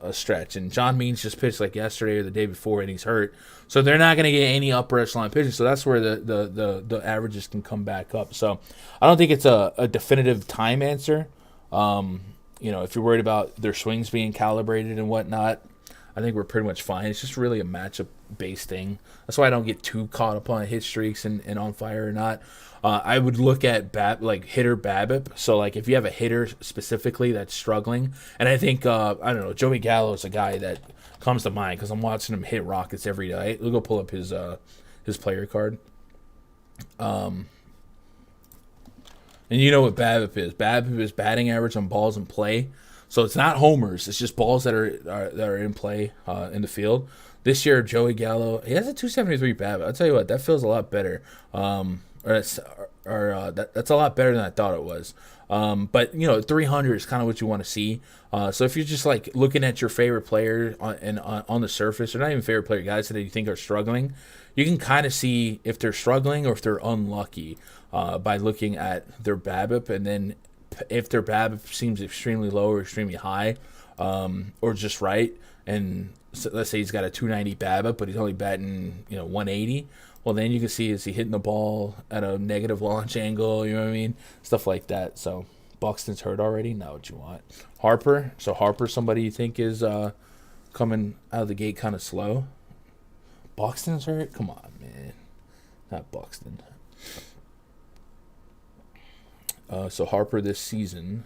a stretch, and John Means just pitched like yesterday or the day before, and he's hurt, so they're not going to get any upper echelon pitching. So that's where the averages can come back up. So I don't think it's a definitive time answer. If you're worried about their swings being calibrated and whatnot, I think we're pretty much fine. It's just really a matchup based thing. That's why I don't get too caught up on hit streaks and on fire or not. I would look at hitter BABIP. So like if you have a hitter specifically that's struggling, and I think I don't know, Joey Gallo is a guy that comes to mind because I'm watching him hit rockets every day. We'll go pull up his player card. And you know what BABIP is? BABIP is batting average on balls in play. So it's not homers. It's just balls that are in play in the field. This year, Joey Gallo, he has a 273 BABIP. I'll tell you what, that feels a lot better. That's a lot better than I thought it was. But 300 is kind of what you want to see. So if you're just like looking at your favorite player on the surface, or not even favorite player, guys that you think are struggling, you can kind of see if they're struggling or if they're unlucky by looking at their BABIP, and then if their BABIP seems extremely low or extremely high, or just right, and so let's say he's got a 290 BABIP, but he's only batting 180. Well, then you can see, is he hitting the ball at a negative launch angle? You know what I mean? Stuff like that. So Buxton's hurt already. Not what you want. Harper. So Harper's somebody you think is coming out of the gate kind of slow. Buxton's hurt? Come on, man. Not Buxton. So Harper this season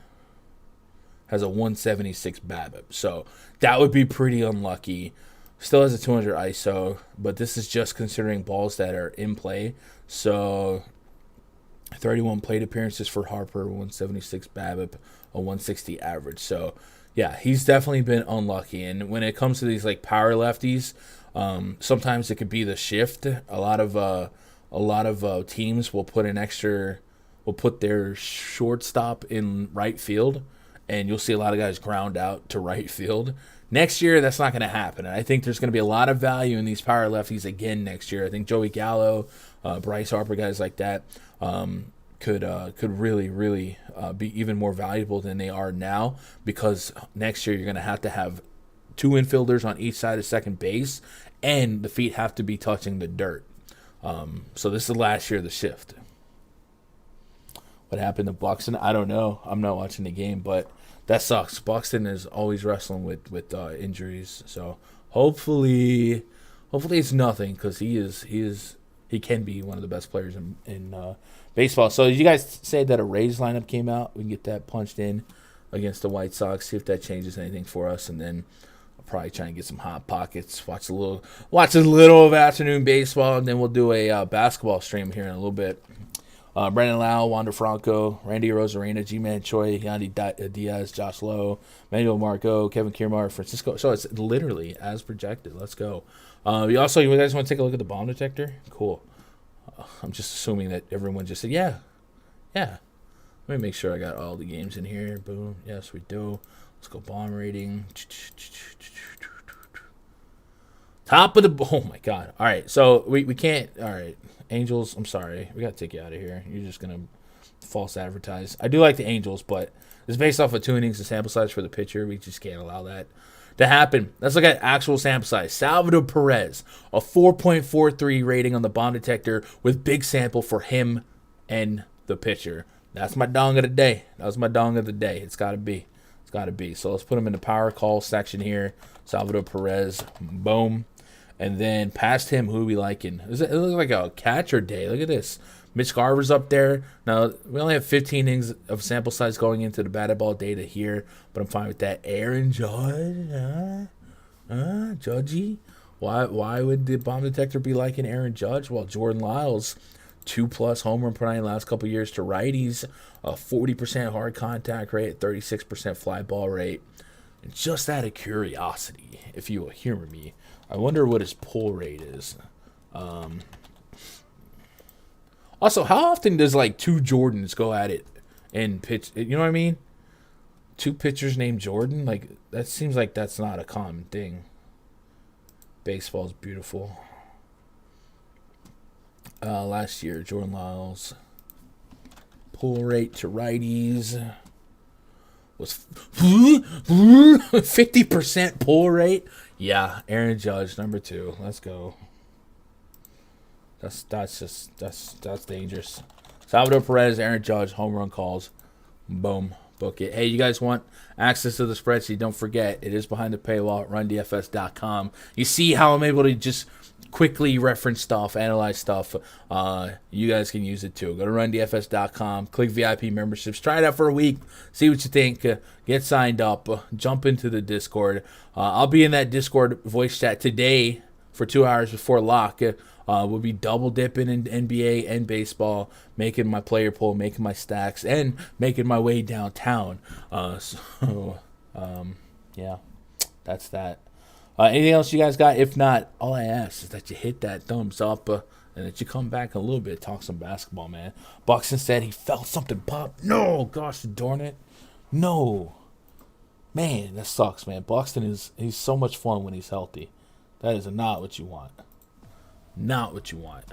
has a 176 BABIP. So that would be pretty unlucky. Still has a 200 ISO, but this is just considering balls that are in play. So 31 plate appearances for Harper, 176 BABIP, a 160 average. So yeah, he's definitely been unlucky. And when it comes to these like power lefties, sometimes it could be the shift. A lot of teams will put their shortstop in right field, and you'll see a lot of guys ground out to right field. Next year, that's not going to happen. And I think there's going to be a lot of value in these power lefties again next year. I think Joey Gallo, Bryce Harper, guys like that could really be even more valuable than they are now, because next year you're going to have 2 infielders on each side of second base, and the feet have to be touching the dirt. So this is the last year of the shift. What happened to Buxton? I don't know. I'm not watching the game, but that sucks. Buxton is always wrestling with injuries, so hopefully it's nothing, because he can be one of the best players in baseball. So you guys say that a Rays lineup came out. We can get that punched in against the White Sox, see if that changes anything for us, and then I'll probably try and get some hot pockets, watch a little of afternoon baseball, and then we'll do a basketball stream here in a little bit. Brandon Lau, Wander Franco, Randy Rosarena, G-Man Choi, Yandy Diaz, Josh Lowe, Manuel Marco, Kevin Kiermaier, Francisco. So it's literally as projected. Let's go. You guys want to take a look at the bomb detector? Cool. I'm just assuming that everyone just said, yeah. Let me make sure I got all the games in here. Boom. Yes, we do. Let's go bomb rating. Top of the... Oh, my God. All right, so we can't... All right. Angels, I'm sorry. We got to take you out of here. You're just going to false advertise. I do like the Angels, but it's based off of 2 innings and sample size for the pitcher. We just can't allow that to happen. Let's look at actual sample size. Salvador Perez, a 4.43 rating on the bomb detector with big sample for him and the pitcher. That's my dong of the day. That was my dong of the day. It's got to be. So let's put him in the power call section here. Salvador Perez, boom. And then past him, who we liking? It looks like a catcher day. Look at this. Mitch Garver's up there. Now, we only have 15 innings of sample size going into the batted ball data here, but I'm fine with that. Aaron Judge? Judgy? Why would the bomb detector be liking Aaron Judge? Well, Jordan Lyles, 2+ home run per 9 last couple years to righties, a 40% hard contact rate, 36% fly ball rate. And just out of curiosity, if you will hear me, I wonder what his pull rate is. Also, how often does 2 Jordans go at it and pitch? You know what I mean? 2 pitchers named Jordan? That seems like that's not a common thing. Baseball's beautiful. Last year, Jordan Lyles pull rate to righties was 50% pull rate. Yeah, Aaron Judge, number 2. Let's go. That's dangerous. Salvador Perez, Aaron Judge, home run calls. Boom. Book it. Hey, you guys want access to the spreadsheet? Don't forget, it is behind the paywall at rundfs.com. You see how I'm able to just quickly reference stuff, analyze stuff. You guys can use it too. Go to rundfs.com, click VIP memberships, try it out for a week, see what you think, get signed up, jump into the Discord. I'll be in that Discord voice chat today for 2 hours before lock. We'll be double dipping in NBA and baseball, making my player pool, making my stacks, and making my way downtown. Yeah, that's that. Anything else you guys got? If not, all I ask is that you hit that thumbs up and that you come back a little bit, talk some basketball, man. Buxton said he felt something pop. No, gosh darn it. No. Man, that sucks, man. Buxton he's so much fun when he's healthy. That is not what you want. Not what you want.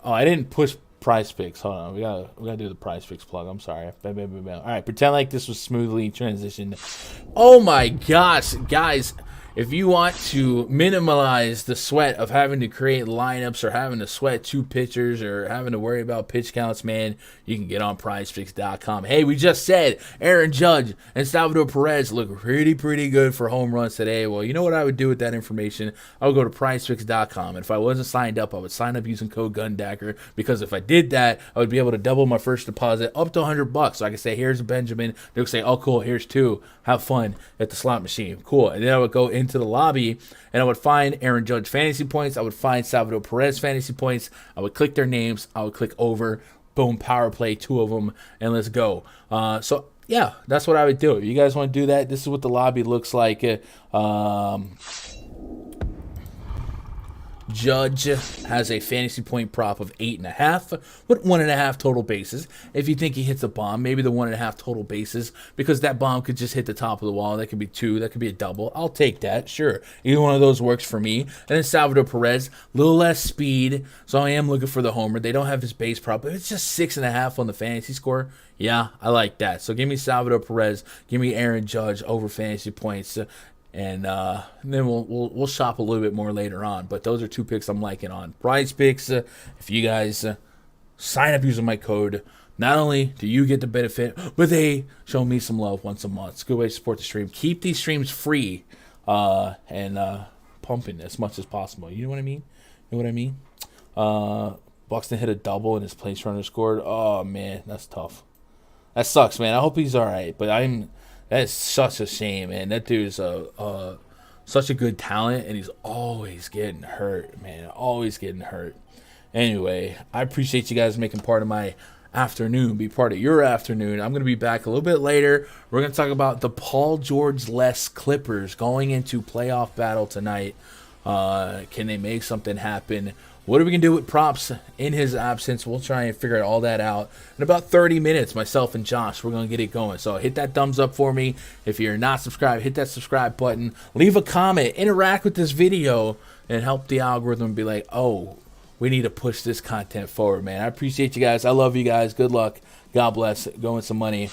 Oh, I didn't push PrizePicks. Hold on. We gotta do the PrizePicks plug. I'm sorry. All right, pretend like this was smoothly transitioned. Oh my gosh, guys. if you want to minimize the sweat of having to create lineups or having to sweat two pitchers or having to worry about pitch counts, man, you can get on PrizePicks.com. Hey, we just said Aaron Judge and Salvador Perez look pretty good for home runs today. Well, you know what I would do with that information? I would go to PrizePicks.com, and if I wasn't signed up, I would sign up using code GUNDACKER, because if I did that, I would be able to double my first deposit up to $100. So I could say, here's a Benjamin. They would say, oh, cool, here's two. Have fun at the slot machine. Cool. And then I would go into the lobby, and I would find Aaron Judge fantasy points. I would find Salvador Perez fantasy points. I would click their names. I would click over. Boom, power play, two of them, and let's go. So, yeah, that's what I would do. If you guys want to do that, this is what the lobby looks like. Judge has a fantasy point prop of 8.5 with 1.5 total bases. If you think he hits a bomb, maybe the 1.5 total bases, because that bomb could just hit the top of the wall. That could be 2. That could be a double. I'll take that. Sure. Either one of those works for me. And then Salvador Perez, a little less speed, so I am looking for the homer. They don't have his base prop, but it's just 6.5 on the fantasy score. Yeah, I like that. So give me Salvador Perez. Give me Aaron Judge over fantasy points. And then we'll shop a little bit more later on. But those are two picks I'm liking on PrizePicks. If you guys sign up using my code, not only do you get the benefit, but they show me some love once a month. It's a good way to support the stream. Keep these streams free and pumping as much as possible. You know what I mean? You know what I mean? Buxton hit a double and his place runner scored. Oh, man, that's tough. That sucks, man. I hope he's all right. But that is such a shame, man. That dude's such a good talent, and he's always getting hurt, man. Always getting hurt. Anyway, I appreciate you guys making part of my afternoon, be part of your afternoon. I'm going to be back a little bit later. We're going to talk about the Paul George-less Clippers going into playoff battle tonight. Can they make something happen? What are we going to do with props in his absence? We'll try and figure all that out. In about 30 minutes, myself and Josh, we're going to get it going. So hit that thumbs up for me. If you're not subscribed, hit that subscribe button. Leave a comment. Interact with this video and help the algorithm be like, oh, we need to push this content forward, man. I appreciate you guys. I love you guys. Good luck. God bless. Go win some money.